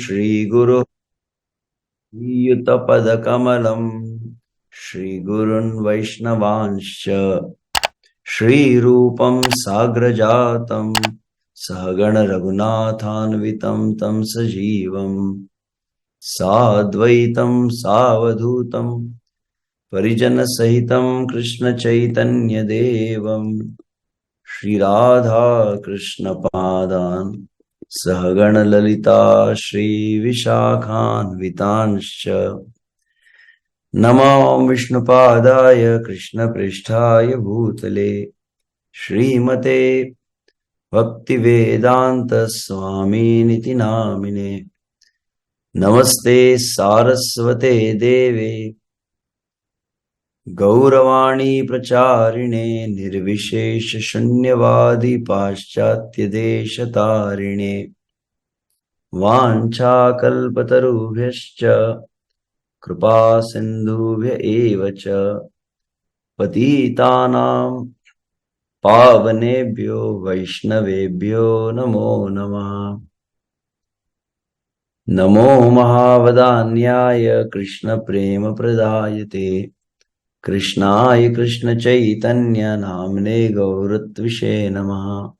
श्रीगुरु युतपदकमलम् श्रीगुरुन् वैष्णवांश्च श्रीरूपं साग्रजातं सहगण रघुनाथान्वितं तं सजीवम् साद्वैतं सावधूतं परिजनसहितं कृष्णचैतन्यदेवम् श्रीराधा कृष्णपादान् सहगण ललिता श्रीविशाखान्वितांश्च नमो विष्णुपादाय कृष्णपृष्ठाय भूतले श्रीमते भक्तिवेदांत स्वामिनिति नामिने नमस्ते सारस्वते देवे गौरवाणी प्रचारिणे निर्विशेष शून्यवादी पाश्चात्य देश तारिणे वाञ्छाकल्पतरुभ्यश्च कृपा सिन्धुभ्य एव च पतितानां पावनेभ्यो वैष्णवेभ्यो नमो नमः। नमो महावदान्याय कृष्ण प्रेम प्रदायते कृष्णाय कृष्ण चैतन्य नामने गौरत्विषे नमः।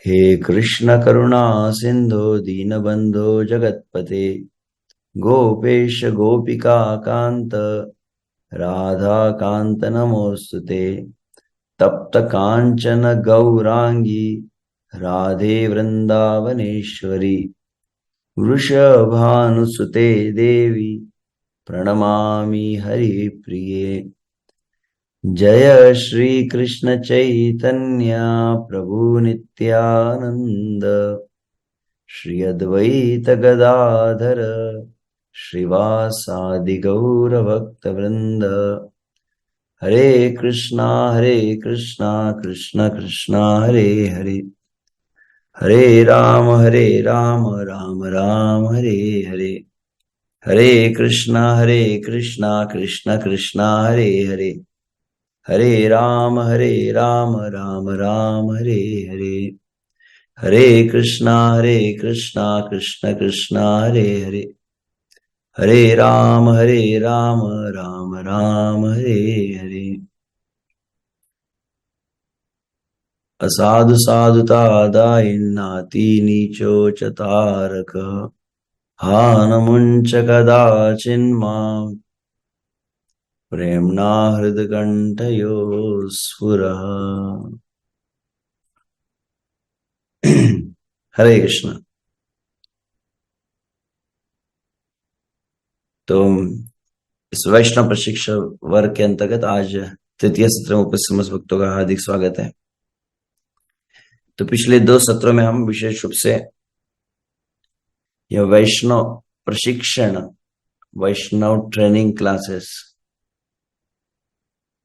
हे कृष्ण करुणा सिंधु दीनबंधो जगत्पते गोपेश गोपिका कांत राधा कांत नमोस्तुते तप्त कांचन गौरांगी राधे वृंदावनेश्वरी वृषभानुसुते देवी प्रणमामि हरिप्रिये। जय श्री कृष्ण चैतन्य प्रभु नित्यानंद श्री अद्वैत गदाधर श्रीवासादि गौर भक्त वृंद। हरे कृष्णा कृष्ण कृष्ण हरे हरे हरे राम राम राम हरे हरे। हरे कृष्णा कृष्ण कृष्ण हरे हरे हरे राम राम राम हरे हरे। हरे कृष्णा कृष्ण कृष्ण हरे हरे हरे राम राम राम हरे हरे। असाधु साधुता दायिन्नाति नीचो च तारक हानमुञ्च कदाचिन्मां प्रेम्णा हृदकण्ठयो स्फुरः। हरे कृष्ण। तो इस वैष्णव प्रशिक्षण वर्ग के अंतर्गत आज तृतीय सत्र में उपस्थित समस्त भक्तों का हार्दिक स्वागत है। तो पिछले 2 सत्रों में हम विशेष रूप से यह वैष्णव प्रशिक्षण वैष्णव ट्रेनिंग क्लासेस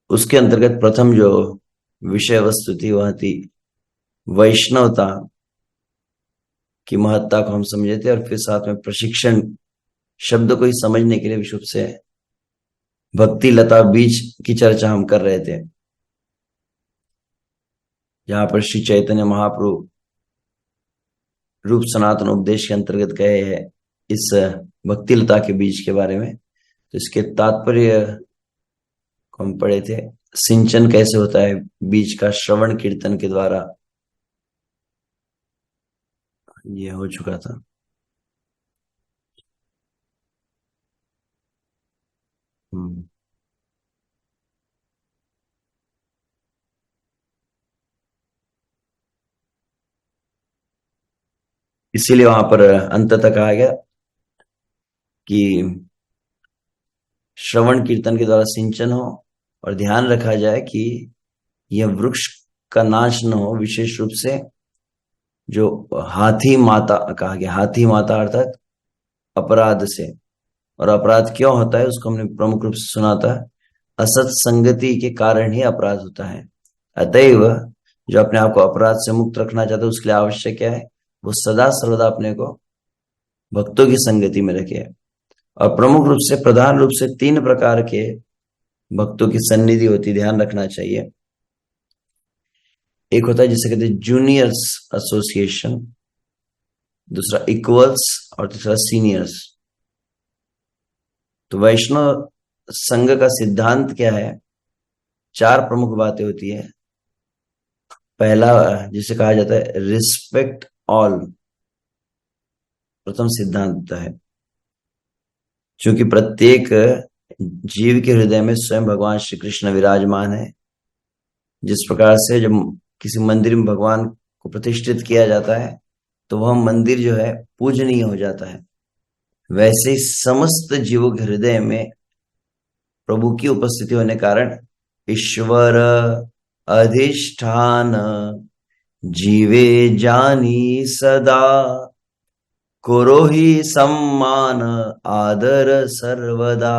उसके अंतर्गत प्रथम जो विषय वस्तु थी वह थी वैष्णवता की महत्ता को हम समझे थे और फिर साथ में प्रशिक्षण शब्द को ही समझने के लिए विशेष रूप से भक्ति लता बीज की चर्चा हम कर रहे थे, जहां पर श्री चैतन्य महाप्रभु रूप सनातन उपदेश के अंतर्गत कहे हैं इस भक्ति लता के बीज के बारे में। तो इसके तात्पर्य को हम पढ़े थे। सिंचन कैसे होता है बीज का, श्रवण कीर्तन के द्वारा, ये हो चुका था। इसीलिए वहां पर अंत तक कहा गया कि श्रवण कीर्तन के द्वारा सिंचन हो और ध्यान रखा जाए कि यह वृक्ष का नाश न हो। विशेष रूप से जो हाथी माता कहा गया, हाथी माता अर्थात अपराध से। और अपराध क्यों होता है उसको हमने प्रमुख रूप से सुना था, असत संगति के कारण ही अपराध होता है। अतएव जो अपने आप को अपराध से मुक्त रखना चाहता है उसके लिए आवश्यक क्या है, वो सदा सर्वदा अपने को भक्तों की संगति में रखे। और प्रमुख रूप से प्रधान रूप से 3 प्रकार के भक्तों की सन्निधि होती, ध्यान रखना चाहिए। एक होता है जिसे कहते हैं जूनियर्स एसोसिएशन, दूसरा इक्वल्स और तीसरा सीनियर्स। तो वैष्णव संघ का सिद्धांत क्या है? 4 प्रमुख बातें होती है। पहला, जिसे कहा जाता है रिस्पेक्ट ऑल, प्रथम सिद्धांत होता है। क्योंकि प्रत्येक जीव के हृदय में स्वयं भगवान श्री कृष्ण विराजमान है। जिस प्रकार से जब किसी मंदिर में भगवान को प्रतिष्ठित किया जाता है तो वह मंदिर जो है पूजनीय हो जाता है, वैसे ही समस्त जीवों के हृदय में प्रभु की उपस्थिति होने कारण ईश्वर अधिष्ठान जीवे जानी सदा, कुरो ही सम्मान आदर सर्वदा।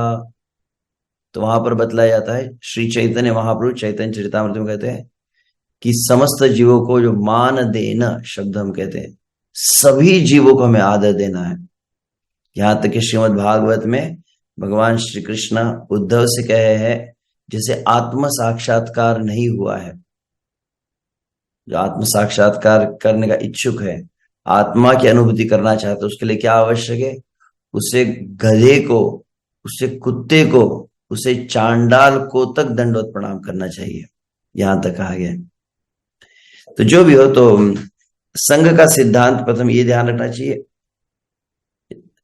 तो वहां पर बतलाया जाता है, श्री चैतन्य महाप्रभु चैतन्य चरितामृत में कहते हैं कि समस्त जीवों को जो मान देना शब्द हम कहते हैं, सभी जीवों को हमें आदर देना है। यहां तक कि श्रीमद् भागवत में भगवान श्री कृष्ण उद्धव से कहे हैं, जिसे आत्म साक्षात्कार नहीं हुआ है, जो आत्म साक्षात्कार करने का इच्छुक है, आत्मा की अनुभूति करना चाहता है, उसके लिए क्या आवश्यक है? उसे गधे को, उसे कुत्ते को, उसे चांडाल को तक दंडवत प्रणाम करना चाहिए, यहां तक कहा गया। तो जो भी हो, तो संघ का सिद्धांत प्रथम ये ध्यान रखना चाहिए,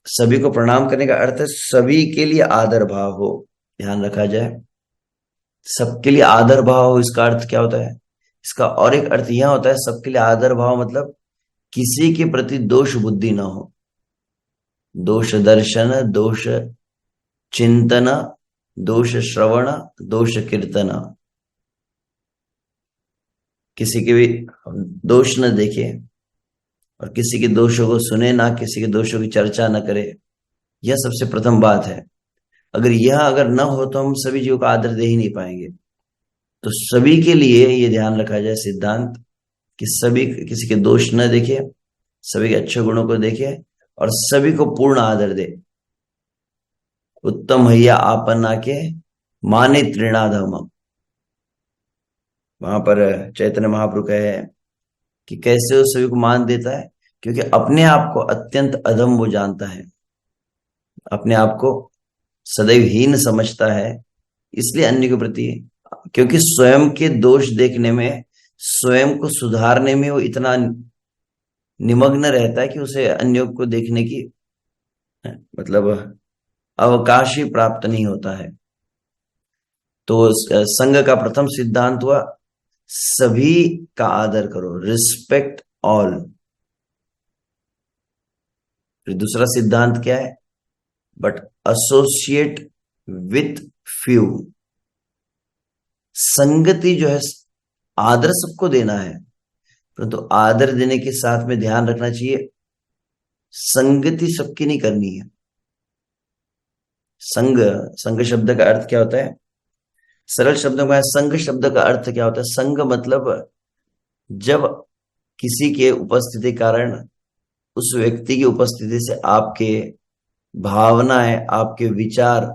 सभी को प्रणाम करने का अर्थ है सभी के लिए आदर भाव हो, ध्यान रखा जाए। सबके लिए आदर भाव हो, इसका अर्थ क्या होता है? इसका और एक अर्थ यह होता है, सबके लिए आदर भाव मतलब किसी के प्रति दोष बुद्धि ना हो, दोष दर्शन, दोष चिंतन, दोष श्रवण, दोष कीर्तन, किसी के भी दोष न देखे और किसी के दोषों को सुने ना, किसी के दोषों की चर्चा न करे, यह सबसे प्रथम बात है। अगर न हो तो हम सभी जीवों का आदर दे ही नहीं पाएंगे। तो सभी के लिए ये ध्यान रखा जाए सिद्धांत कि सभी किसी के दोष न देखे, सभी के अच्छे गुणों को देखे और सभी को पूर्ण आदर दे। उत्तम हैया आपन के माने त्रिणाधम, वहां पर चैतन्य महाप्रभु कहे कि कैसे वो सभी को मान देता है, क्योंकि अपने आप को अत्यंत अधम वो जानता है, अपने आप को सदैव हीन समझता है, इसलिए अन्य के प्रति, क्योंकि स्वयं के दोष देखने में, स्वयं को सुधारने में वो इतना निमग्न रहता है कि उसे अन्यों को देखने की मतलब अवकाश ही प्राप्त नहीं होता है। तो संघ का प्रथम सिद्धांत हुआ सभी का आदर करो, रिस्पेक्ट ऑल। फिर दूसरा सिद्धांत क्या है? But associate with few. संगति जो है, आदर सबको देना है, परंतु तो आदर देने के साथ में ध्यान रखना चाहिए संगति सबकी नहीं करनी है। संग, संग शब्द का अर्थ क्या होता है? सरल शब्दों में संग शब्द का अर्थ क्या होता है? संग मतलब जब किसी के उपस्थिति कारण, उस व्यक्ति की उपस्थिति से आपके भावनाएं, आपके विचार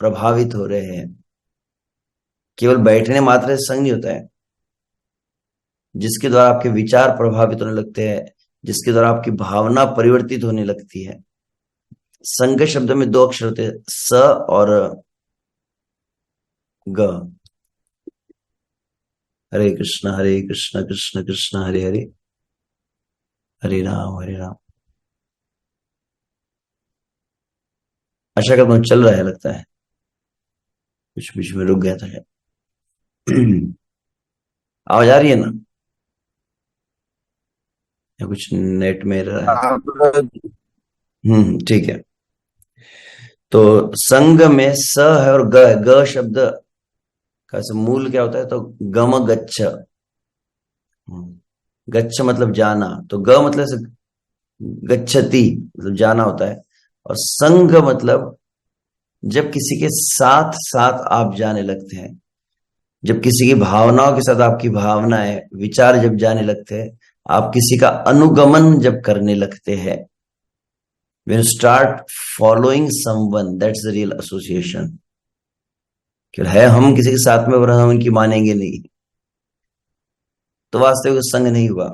प्रभावित हो रहे हैं। केवल बैठने मात्र से संग नहीं होता है, जिसके द्वारा आपके विचार प्रभावित होने लगते हैं, जिसके द्वारा आपकी भावना परिवर्तित होने लगती है। संग शब्द में 2 अक्षर होते हैं, स और ग। हरे कृष्ण कृष्ण कृष्ण हरे हरे, हरे राम हरे राम। आशा करता हूं चल रहा है, लगता है कुछ बीच में रुक गया था। आवाज आ रही है ना, या कुछ नेट में रहा है? ठीक है। तो संग में स है और ग है। ग शब्द का मूल क्या होता है? तो गम गच्छ। गच्छ मतलब जाना, तो ग मतलब से गच्छति मतलब जाना होता है। और संग मतलब जब किसी के साथ साथ आप जाने लगते हैं, जब किसी की भावनाओं के साथ आपकी भावनाएं, विचार जब जाने लगते हैं, आप किसी का अनुगमन जब करने लगते हैं, when you start following someone, that's the real association। क्यों है हम किसी के साथ में, हम उनकी मानेंगे नहीं, तो वास्तविक संग नहीं हुआ।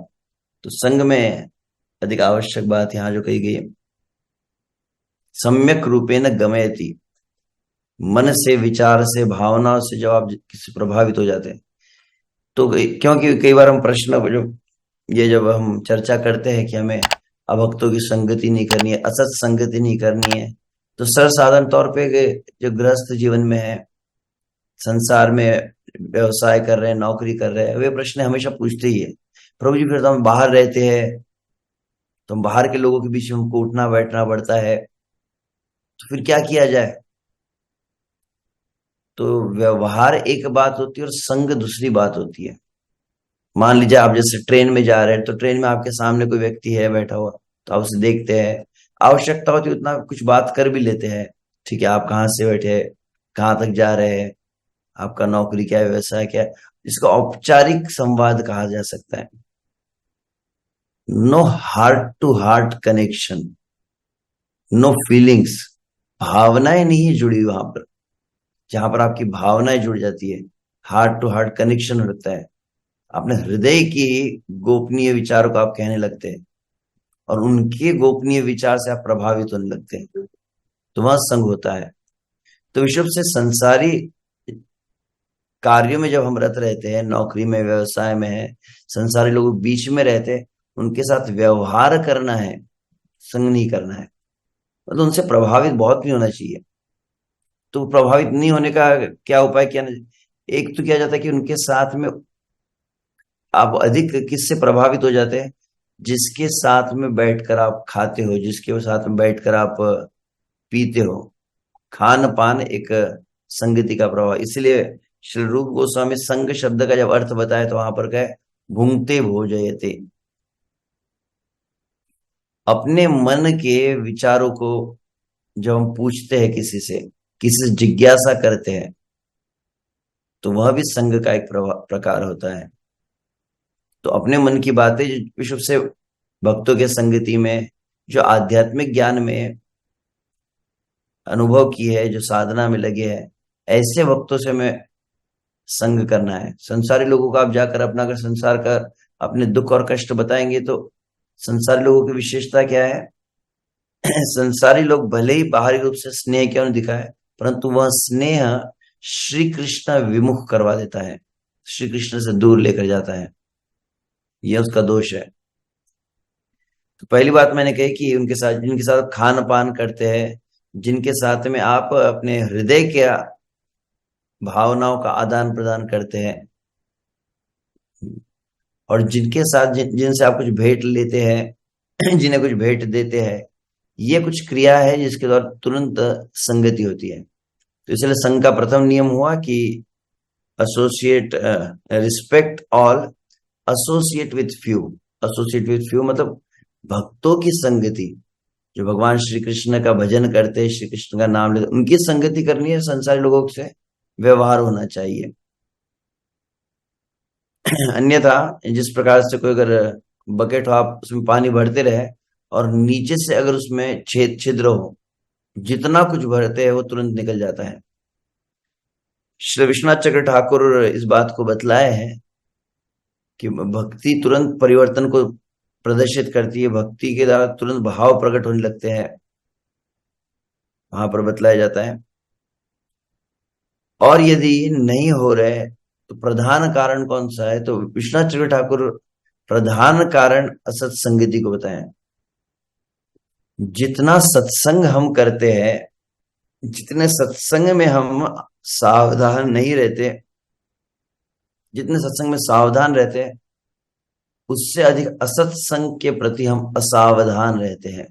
तो संग में अधिक आवश्यक बात यहाँ जो कही गई है, सम्यक रूपेण गमयति, मन से, विचार से, भावनाओं से जब आप किसी प्रभावित हो जाते हैं तो क्योंकि कई बार हम प्रश्न जो ये जब हम चर्चा करते हैं कि हमें अभक्तों की संगति नहीं करनी है, असत संगति नहीं करनी है, तो सर्वसाधारण तौर पे जो गृहस्थ जीवन में है, संसार में व्यवसाय कर रहे हैं, नौकरी कर रहे हैं, वे प्रश्न हमेशा पूछते ही है, प्रभु जी फिर तो हम बाहर रहते हैं, तो हम बाहर के लोगों के बीच में हमको उठना बैठना पड़ता है, तो फिर क्या किया जाए। तो व्यवहार एक बात होती है और संग दूसरी बात होती है। मान लीजिए आप जैसे ट्रेन में जा रहे हैं, तो ट्रेन में आपके सामने कोई व्यक्ति है बैठा हुआ, तो आप उसे देखते हैं, आवश्यकता होती है उतना कुछ बात कर भी लेते हैं, ठीक है, आप कहाँ से बैठे, कहाँ तक जा रहे हैं, आपका नौकरी क्या है, व्यवसाय क्या है, इसको औपचारिक संवाद कहा जा सकता है। No heart to heart connection, no feelings, भावनाएं नहीं जुड़ी वहां पर। जहां पर आपकी भावनाएं जुड़ जाती है, हार्ट टू हार्ट कनेक्शन होता है, अपने हृदय की गोपनीय विचारों को आप कहने लगते हैं और उनके गोपनीय विचार से आप प्रभावित होने लगते हैं, तो वह संग होता है। तो विश्व से संसारी कार्यों में जब हम रत रहते हैं, नौकरी में, व्यवसाय में है, संसारी लोगों के बीच में रहते हैं, उनके साथ व्यवहार करना है, संग नहीं करना है। मतलब उनसे प्रभावित बहुत नहीं होना चाहिए। तो प्रभावित नहीं होने का क्या उपाय किया? एक तो किया जाता है कि उनके साथ में आप अधिक किससे प्रभावित हो जाते हैं? जिसके साथ में बैठकर आप खाते हो, जिसके साथ में बैठकर आप पीते हो। खान पान एक संगति का प्रभाव। इसलिए श्री रूप गोस्वामी संग शब्द का जब अर्थ बताया तो वहां पर क्या है? भुंगते भोजयते। अपने मन के विचारों को जब हम पूछते हैं किसी से जिज्ञासा करते हैं, तो वह भी संग का एक प्रकार होता है। तो अपने मन की बातें विश्व से भक्तों के संगति में, जो आध्यात्मिक ज्ञान में अनुभव की है, जो साधना में लगे हैं, ऐसे भक्तों से हमें संग करना है। संसारी लोगों को आप जाकर अपना अगर संसार का अपने दुख और कष्ट बताएंगे तो संसारी लोगों की विशेषता क्या है? संसारी लोग भले ही बाहरी रूप से स्नेह क्यों नहीं दिखाए, परंतु वह स्नेह श्री कृष्ण विमुख करवा देता है, श्री कृष्ण से दूर लेकर जाता है। यह उसका दोष है। तो पहली बात मैंने कही कि उनके साथ, जिनके साथ खान पान करते हैं, जिनके साथ में आप अपने हृदय के भावनाओं का आदान प्रदान करते हैं, और जिनके साथ जिनसे आप कुछ भेंट लेते हैं, जिन्हें कुछ भेंट देते हैं, ये कुछ क्रिया है जिसके द्वारा तुरंत संगति होती है। तो इसलिए संघ का प्रथम नियम हुआ कि associate, respect all, associate with few. Associate with few मतलब भक्तों की संगति, जो भगवान श्री कृष्ण का भजन करते हैं, श्री कृष्ण का नाम लेते, उनकी संगति करनी है। संसारी लोगों से व्यवहार होना चाहिए। अन्यथा जिस प्रकार से कोई अगर बकेट हो, आप उसमें पानी भरते रहे और नीचे से अगर उसमें छिद्र हो, जितना कुछ भरते हैं वो तुरंत निकल जाता है। श्री विश्वनाथ चक्र ठाकुर इस बात को बतलाए हैं कि भक्ति तुरंत परिवर्तन को प्रदर्शित करती है, भक्ति के द्वारा तुरंत भाव प्रकट होने लगते हैं, वहां पर बतलाया जाता है। और यदि नहीं हो रहे तो प्रधान कारण कौन सा है? तो विश्वनाथ चक्र ठाकुर प्रधान कारण असत संगति को बताएं। जितना सत्संग हम करते हैं, जितने सत्संग में हम सावधान नहीं रहते, जितने सत्संग में सावधान रहते हैं, उससे अधिक असत्संग के प्रति हम असावधान रहते हैं।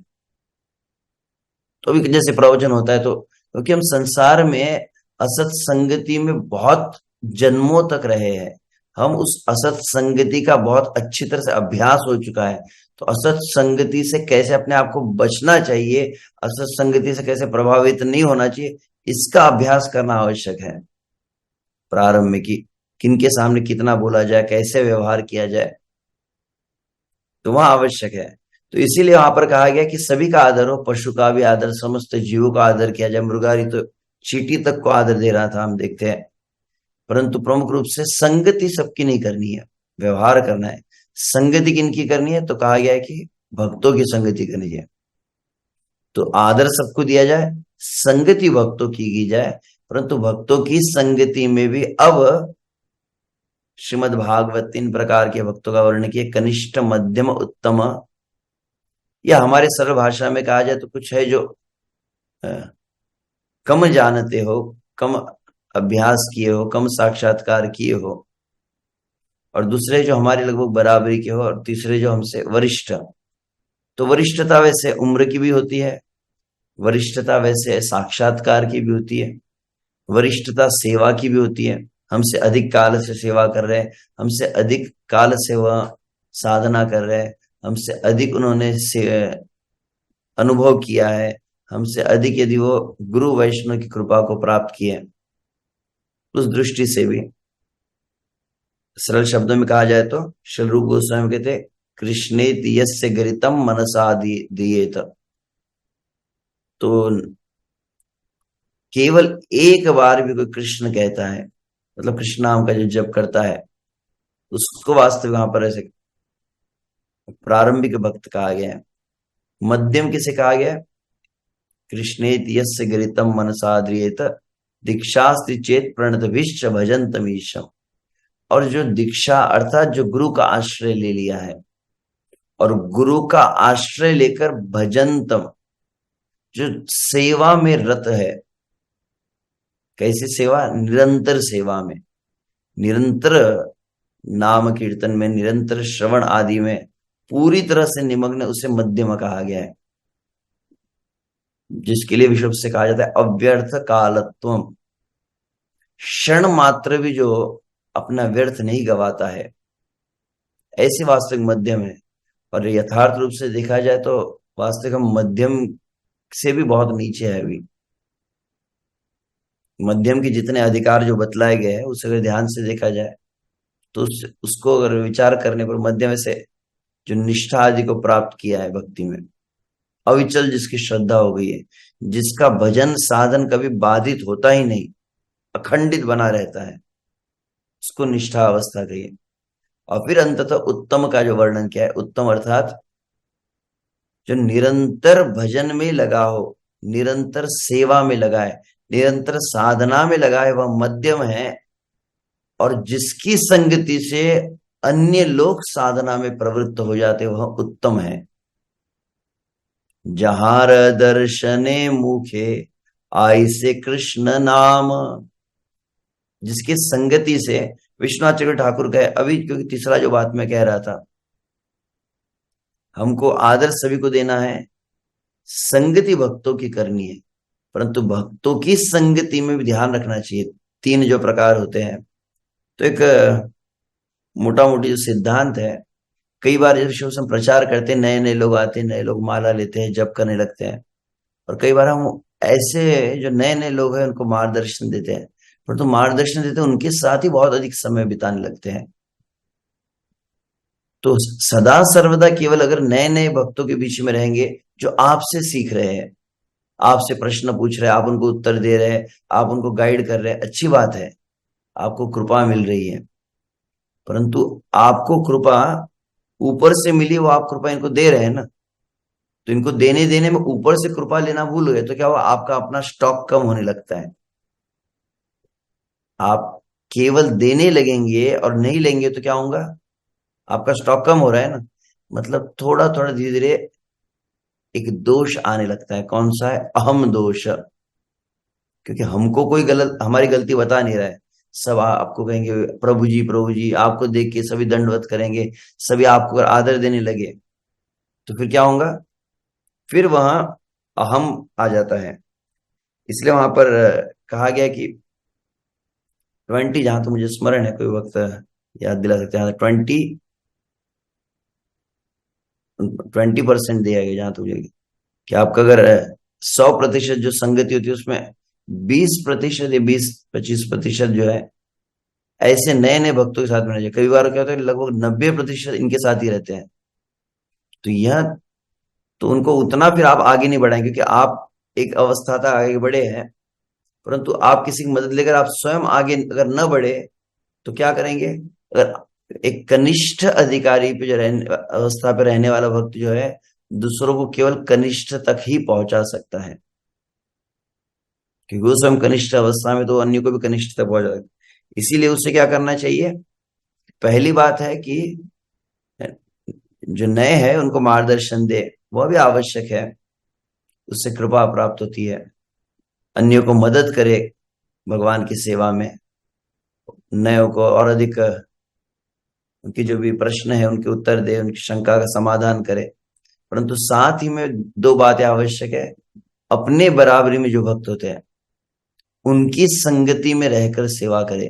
तो भी जैसे प्रवचन होता है, तो क्योंकि हम संसार में असत संगति में बहुत जन्मों तक रहे हैं, हम उस असत संगति का बहुत अच्छी तरह से अभ्यास हो चुका है। तो असत संगति से कैसे अपने आप को बचना चाहिए, असत संगति से कैसे प्रभावित नहीं होना चाहिए, इसका अभ्यास करना आवश्यक है। प्रारंभ में कि किनके सामने कितना बोला जाए, कैसे व्यवहार किया जाए, तो वह आवश्यक है। तो इसीलिए वहां पर कहा गया कि सभी का आदर हो, पशु का भी आदर, समस्त जीवों का आदर किया जाए। मृगारी तो चींटी तक को आदर दे रहा था, हम देखते हैं। परंतु प्रमुख रूप से संगति सबकी नहीं करनी है, व्यवहार करना है। संगति किनकी करनी है? तो कहा गया है कि भक्तों की संगति करनी चाहिए। तो आदर सबको दिया जाए, संगति भक्तों की जाए, परंतु भक्तों की संगति में भी अब श्रीमद् भागवत 3 प्रकार के भक्तों का वर्णन किया, कनिष्ठ, मध्यम, उत्तम। या हमारे सरल भाषा में कहा जाए तो कुछ है जो अ, कम जानते हो, कम अभ्यास किए हो, कम साक्षात्कार किए हो, और दूसरे जो हमारे लगभग बराबरी के हो, और तीसरे जो हमसे वरिष्ठ। तो वरिष्ठता वैसे उम्र की भी होती है, वरिष्ठता वैसे साक्षात्कार की भी होती है, वरिष्ठता सेवा की भी होती है। हमसे अधिक काल से सेवा कर रहे हैं, हमसे अधिक काल से वह साधना कर रहे हैं, हमसे अधिक उन्होंने से अनुभव किया है, हमसे अधिक यदि वो गुरु वैष्णव की कृपा को प्राप्त किए, उस दृष्टि से भी सरल शब्दों में कहा जाए तो श्री रूप गोस्वामी कहते, कृष्णेत यस्य गरितम मनसा दियेत। तो केवल एक बार भी कोई कृष्ण कहता है, मतलब कृष्ण नाम का जो जप करता है, उसको वास्तविक वहां पर ऐसे प्रारंभिक भक्त कहा गया है। मध्यम किसे कहा गया? कृष्णेत यस्य गरितम मनसा द्रियेत दीक्षास्ति चेत प्रणतभिश्च भजन्तमीशम। और जो दीक्षा अर्थात जो गुरु का आश्रय ले लिया है, और गुरु का आश्रय लेकर भजंतम, जो सेवा में रत है। कैसी सेवा? निरंतर सेवा में, निरंतर नाम कीर्तन में, निरंतर श्रवण आदि में पूरी तरह से निमग्न, उसे मध्यम कहा गया है। जिसके लिए विश्व से कहा जाता है अव्यर्थ कालत्वम, क्षण मात्र भी जो अपना व्यर्थ नहीं गवाता है, ऐसे वास्तविक मध्यम है। और यथार्थ रूप से देखा जाए तो वास्तविक हम मध्यम से भी बहुत नीचे है अभी। मध्यम के जितने अधिकार जो बतलाए गए हैं, उसे अगर ध्यान से देखा जाए तो उसको अगर विचार करने पर मध्यम से जो निष्ठा आदि को प्राप्त किया है भक्ति में, अविचल जिसकी श्रद्धा हो गई है, जिसका भजन साधन कभी बाधित होता ही नहीं, अखंडित बना रहता है, उसको निष्ठा अवस्था कहिए। और फिर अंततः उत्तम का जो वर्णन किया है, उत्तम अर्थात जो निरंतर भजन में लगा हो, निरंतर सेवा में लगा है, निरंतर साधना में लगा है, वह मध्यम है। और जिसकी संगति से अन्य लोग साधना में प्रवृत्त हो जाते, वह उत्तम है। जहार दर्शने मुखे आई से कृष्ण नाम, जिसकी संगति से विश्वनाथ ठाकुर कहे अभी, क्योंकि तीसरा जो बात मैं कह रहा था, हमको आदर सभी को देना है, संगति भक्तों की करनी है, परंतु भक्तों की संगति में भी ध्यान रखना चाहिए। 3 जो प्रकार होते हैं, तो एक मोटा मोटी जो सिद्धांत है, कई बार जब हम प्रचार करते हैं, नए नए लोग आते हैं, नए लोग माला लेते हैं, जप करने लगते हैं, और कई बार हम ऐसे जो नए नए लोग हैं उनको मार्गदर्शन देते हैं, परंतु मार्गदर्शन देते हैं उनके साथ ही बहुत अधिक समय बिताने लगते हैं। तो सदा सर्वदा केवल अगर नए नए भक्तों के बीच में रहेंगे, जो आपसे सीख रहे हैं, आपसे प्रश्न पूछ रहे हैं, आप उनको उत्तर दे रहे हैं, आप उनको गाइड कर रहे हैं, अच्छी बात है, आपको कृपा मिल रही है। परंतु आपको कृपा ऊपर से मिली, वो आप कृपा इनको दे रहे हैं ना, तो इनको देने देने में ऊपर से कृपा लेना भूल गए तो क्या हुआ? आपका अपना स्टॉक कम होने लगता है। आप केवल देने लगेंगे और नहीं लेंगे तो क्या होगा? आपका स्टॉक कम हो रहा है ना, मतलब थोड़ा थोड़ा धीरे धीरे एक दोष आने लगता है। कौन सा है? अहम दोष। क्योंकि हमको कोई गलत, हमारी गलती बता नहीं रहा है, सब आपको कहेंगे प्रभु जी प्रभु जी, आपको देख के सभी दंडवत करेंगे, सभी आपको अगर आदर देने लगे तो फिर क्या होगा? फिर वहां अहम आ जाता है। इसलिए वहां पर कहा गया कि 20, जहां तो मुझे स्मरण है, कोई वक्त याद दिला सकते हैं, 20% दिया गया जहां तुझे, कि आपका अगर 100% जो संगति होती है उसमें 20% या 20-25% जो है ऐसे नए नए भक्तों के साथ में रह जाए। कई बार क्या होता है, लगभग 90% इनके साथ ही रहते हैं। तो यह, तो उनको उतना फिर आप आगे नहीं बढ़ाएंगे, क्योंकि आप एक अवस्था तक आगे बढ़े हैं, परंतु आप किसी की मदद लेकर आप स्वयं आगे अगर न बढ़े तो क्या करेंगे? अगर एक कनिष्ठ अधिकारी पे जो अवस्था पे रहने वाला भक्त जो है दूसरों को केवल कनिष्ठ तक ही पहुंचा सकता है, क्योंकि वो स्वयं कनिष्ठ अवस्था में तो अन्य को भी कनिष्ठ तक पहुंचा सकता है। इसीलिए उसे क्या करना चाहिए? पहली बात है कि जो नए हैं उनको मार्गदर्शन दे, वह भी आवश्यक है, उससे कृपा प्राप्त होती है। अन्यों को मदद करे भगवान की सेवा में, नयों को और अधिक उनकी जो भी प्रश्न है उनके उत्तर दे, उनकी शंका का समाधान करे। परंतु साथ ही में दो बातें आवश्यक है। अपने बराबरी में जो भक्त होते हैं उनकी संगति में रहकर सेवा करे।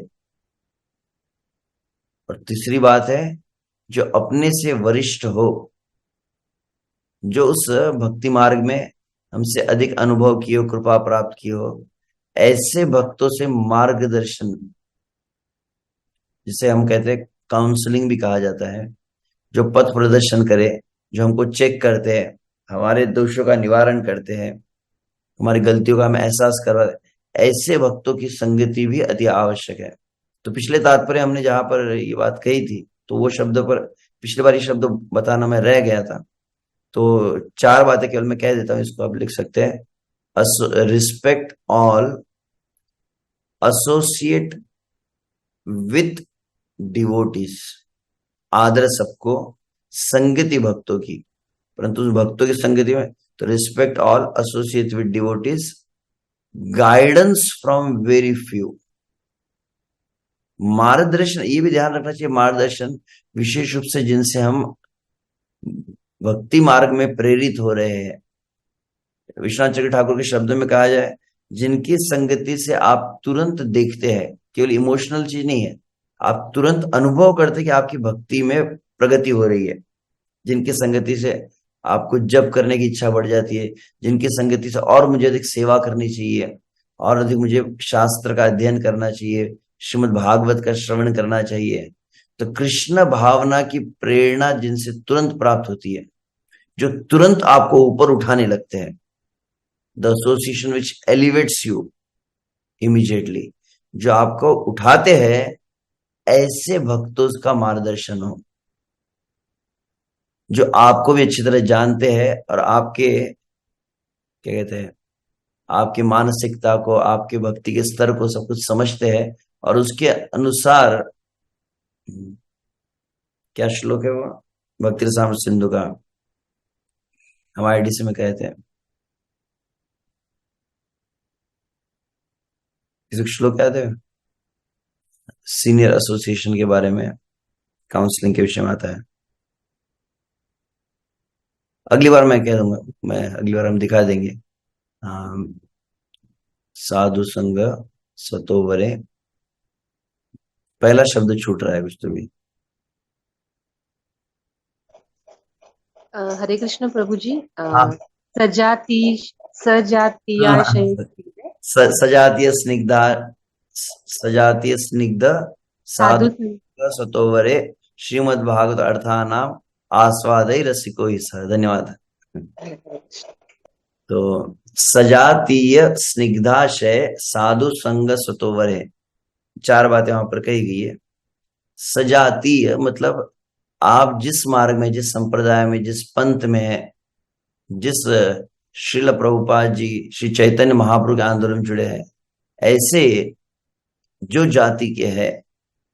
और तीसरी बात है, जो अपने से वरिष्ठ हो, जो उस भक्ति मार्ग में हमसे अधिक अनुभव किए हो, कृपा प्राप्त की हो, ऐसे भक्तों से मार्गदर्शन, जिसे हम कहते हैं काउंसलिंग भी कहा जाता है, जो पथ प्रदर्शन करे, जो हमको चेक करते हैं, हमारे दोषों का निवारण करते हैं, हमारी गलतियों का हमें एहसास करवा, ऐसे भक्तों की संगति भी अति आवश्यक है। तो पिछले तात्पर्य हमने जहां पर ये बात कही थी, तो वो शब्द पर पिछले बार ये शब्द बताना मैं रह गया था, तो चार बातें केवल मैं कह देता हूं, इसको आप लिख सकते हैं। Respect all, associate with devotees, आदर सबको, संगति भक्तों की, परंतु उस भक्तों की संगति में तो respect all, associate with devotees, guidance from very few, मार्गदर्शन, ये भी ध्यान रखना चाहिए, मार्गदर्शन विशेष रूप से जिनसे हम भक्ति मार्ग में प्रेरित हो रहे हैं। विश्वनाथ चक्र ठाकुर के शब्दों में कहा जाए, जिनकी संगति से आप तुरंत देखते हैं, केवल इमोशनल चीज नहीं है, आप तुरंत अनुभव करते हैं कि आपकी भक्ति में प्रगति हो रही है, जिनकी संगति से आपको जप करने की इच्छा बढ़ जाती है, जिनकी संगति से और मुझे अधिक सेवा करनी चाहिए, और अधिक मुझे शास्त्र का अध्ययन करना चाहिए, श्रीमद् भागवत का श्रवण करना चाहिए। तो कृष्ण भावना की प्रेरणा जिनसे तुरंत प्राप्त होती है, जो तुरंत आपको ऊपर उठाने लगते हैं, the association which elevates you immediately, जो आपको उठाते हैं, ऐसे भक्तों का मार्गदर्शन हो, जो आपको भी अच्छी तरह जानते हैं और आपके क्या कहते हैं, आपकी मानसिकता को, आपके भक्ति के स्तर को सब कुछ समझते हैं, और उसके अनुसार, क्या श्लोक है वो, भक्ति रसामृत सिंधु का, हमारे आईडीसी में कहते हैं, किसी श्लोक याद है? सीनियर एसोसिएशन के बारे में, काउंसलिंग के विषय में आता है। अगली बार मैं कह दूंगा, मैं अगली बार हम दिखा देंगे। हाँ, साधु संग सतोवरे, पहला शब्द छूट रहा है कुछ तो भी। हरे कृष्ण प्रभु जी। हाँ सजाती सजातीयाशय सजातीय स्निग्धा, सजातीय स्निग्ध साधु साधु सतोवरे श्रीमद् भागवत अर्थानाम आस्वादय रसिको ही सह। धन्यवाद। तो सजातीय स्निग्धाशय साधु संग सतोवरे, चार बातें वहां पर कही गई है। सजातीय मतलब आप जिस मार्ग में, जिस संप्रदाय में, जिस पंथ में है, जिस श्रील प्रभुपाद जी, श्री चैतन्य महाप्रभु के आंदोलन जुड़े हैं, ऐसे जो जाति के है,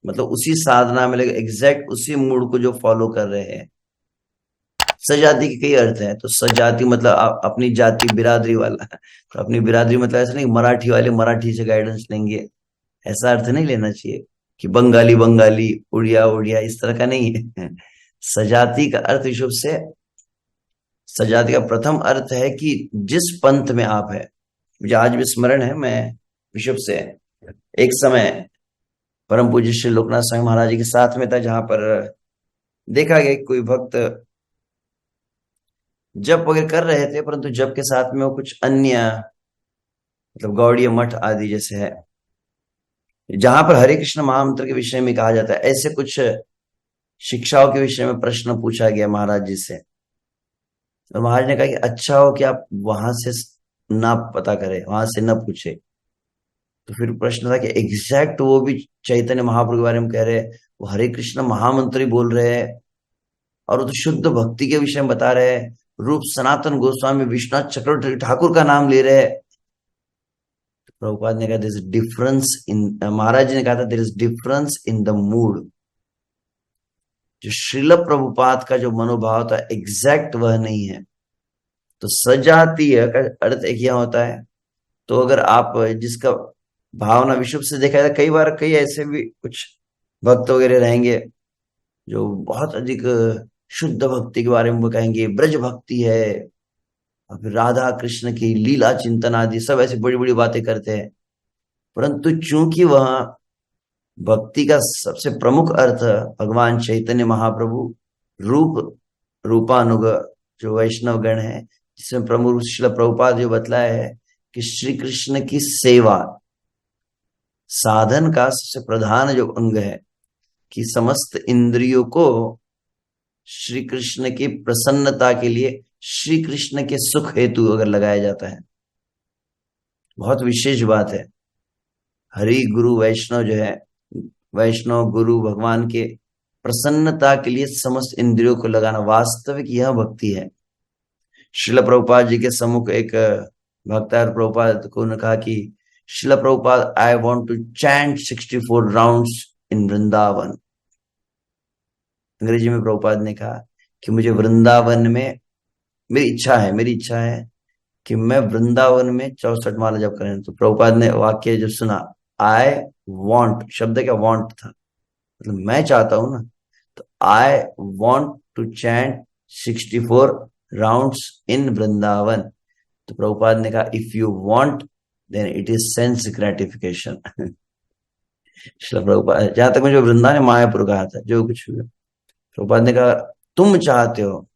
मतलब उसी साधना में लगे, एग्जैक्ट उसी मूड को जो फॉलो कर रहे हैं। सजाति के कई अर्थ हैं, तो सजाति मतलब अपनी जाति बिरादरी वाला, तो अपनी बिरादरी मतलब ऐसा नहीं मराठी वाले मराठी से गाइडेंस लेंगे, ऐसा अर्थ नहीं लेना चाहिए कि बंगाली बंगाली, उड़िया उड़िया, इस तरह का नहीं है। सजाति का अर्थ विशुभ से, सजाति का प्रथम अर्थ है कि जिस पंथ में आप है। मुझे आज भी स्मरण है, मैं विशुभ से एक समय परम पूज्य श्री लोकनाथ स्वामी महाराज जी के साथ में था, जहां पर देखा गया कि कोई भक्त जप वगैरह कर रहे थे, परंतु जप के साथ में वो कुछ अन्य, मतलब गौड़ीय मठ आदि जैसे है, जहां पर हरे कृष्ण महामंत्र के विषय में कहा जाता है, ऐसे कुछ शिक्षाओं के विषय में प्रश्न पूछा गया महाराज जी से। और महाराज ने कहा कि अच्छा हो कि आप वहां से ना पता करें, वहां से न पूछे, तो फिर प्रश्न था कि एग्जैक्ट वो भी चैतन्य महाप्रभु के बारे में कह रहे हैं, वो हरे कृष्ण महामंत्र ही बोल रहे हैं, और वो तो शुद्ध भक्ति के विषय में बता रहे हैं, रूप सनातन गोस्वामी विश्वनाथ चक्रवर्ती ठाकुर का नाम ले रहे हैं। तो प्रभुपाद ने कहा there is difference in, Maharaj ji ने कहा था there is difference in the mood. जो श्रील प्रभुपाद का जो मनोभाव था एग्जैक्ट वह नहीं है। तो सजातीय का अर्थ एक यह होता है, तो अगर आप जिसका भावना विशुद्ध से देखा जाए, कई बार कई ऐसे भी कुछ भक्त वगैरह रहेंगे जो बहुत अधिक शुद्ध भक्ति के बारे में वो कहेंगे, ब्रज भक्ति है, और फिर राधा कृष्ण की लीला चिंतन आदि सब ऐसी बड़ी बड़ी बातें करते हैं। परंतु चूंकि वह भक्ति का सबसे प्रमुख अर्थ भगवान चैतन्य महाप्रभु रूप रूपानुग जो वैष्णव गण है, जिसमें प्रमुख श्रील प्रभुपाद जो बतलाया है कि श्री कृष्ण की सेवा साधन का सबसे प्रधान जो अंग है, कि समस्त इंद्रियों को श्री कृष्ण की प्रसन्नता के लिए, श्री कृष्ण के सुख हेतु अगर लगाया जाता है, बहुत विशेष बात है। हरि गुरु वैष्णव जो है, वैष्णव गुरु भगवान के प्रसन्नता के लिए समस्त इंद्रियों को लगाना, वास्तविक यह भक्ति है। श्रील प्रभुपाद जी के सम्मुख एक भक्तार प्रभुपाद को ने कहा कि Srila Prabhupada I want to chant 64 rounds in Vrindavan. अंग्रेजी में प्रभुपाद ने कहा कि मुझे वृंदावन में मेरी इच्छा है कि मैं वृंदावन में 64 माला जप करें। तो प्रभुपाद ने वाक्य जब सुना, आई वांट, शब्द क्या वांट था, मतलब मैं चाहता हूं ना, तो I want to chant 64 rounds in Vrindavan. तो प्रभुपाद ने कहा if you want then it is sense gratification. Prabhupada, जहां तक मुझे वृंदावन मायापुर कहा था, जो कुछ प्रभुपाद ने कहा तुम चाहते हो,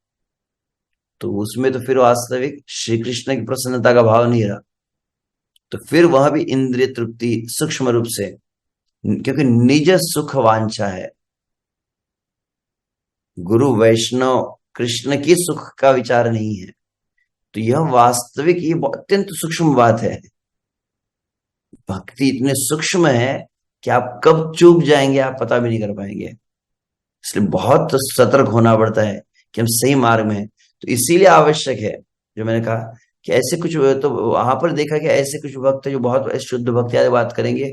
तो उसमें तो फिर वास्तविक श्री कृष्ण की प्रसन्नता का भाव नहीं रहा। तो फिर वह भी इंद्रिय तृप्ति सूक्ष्म रूप से, क्योंकि निज सुख वांछा है, गुरु वैष्णव कृष्ण की सुख का विचार नहीं है। तो यह वास्तविक, ये अत्यंत सूक्ष्म बात है। भक्ति इतने सूक्ष्म है कि आप कब चूक जाएंगे आप पता भी नहीं कर पाएंगे। इसलिए बहुत सतर्क होना पड़ता है कि हम सही मार्ग में हैं। तो इसीलिए आवश्यक है, जो मैंने कहा कि ऐसे कुछ, तो वहां पर देखा कि ऐसे कुछ भक्त जो बहुत शुद्ध भक्ति आदि बात करेंगे,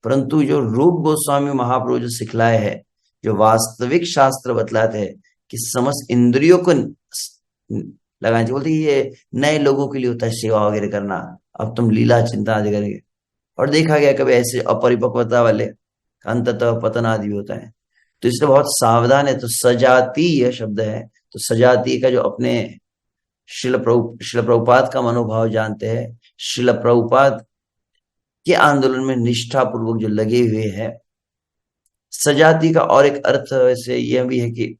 परंतु जो रूप गोस्वामी महाप्रभु जो सिखलाए है, जो वास्तविक शास्त्र बतलाते हैं कि समस्त इंद्रियों को लगाना चाहिए। बोलते ये नए लोगों के लिए होता है सेवा वगैरह करना, अब तुम लीला चिंता आदि करेंगे। और देखा गया कभी ऐसे अपरिपक्वता वाले अंततः पतन आदि होता है। तो इसलिए बहुत सावधान है। तो सजातीय शब्द है, तो सजातीय का जो अपने श्रील प्रभुपाद का मनोभाव जानते हैं, श्रील प्रभुपाद के आंदोलन में निष्ठा पूर्वक जो लगे हुए हैं। सजाती का और एक अर्थ वैसे यह भी है कि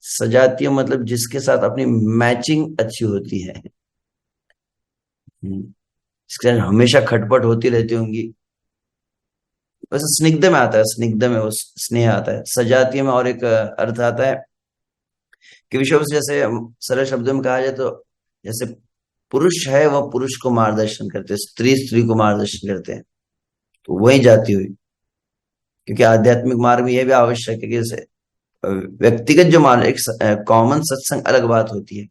सजातीय मतलब जिसके साथ अपनी मैचिंग अच्छी होती है, इसके साथ हमेशा खटपट होती रहती होंगी। वैसे स्निग्ध में आता है, स्निग्ध में वो स्नेह आता है। सजातीय में और एक अर्थ आता है कि विश्व से, जैसे सरल शब्दों में कहा जाए तो, जैसे पुरुष है वह पुरुष को मार्गदर्शन करते हैं, स्त्री स्त्री को मार्गदर्शन करते हैं, तो वही जाती हुई। क्योंकि आध्यात्मिक मार्ग में यह भी आवश्यक है कि जैसे व्यक्तिगत जो मार्ग, एक कॉमन सत्संग अलग बात होती है,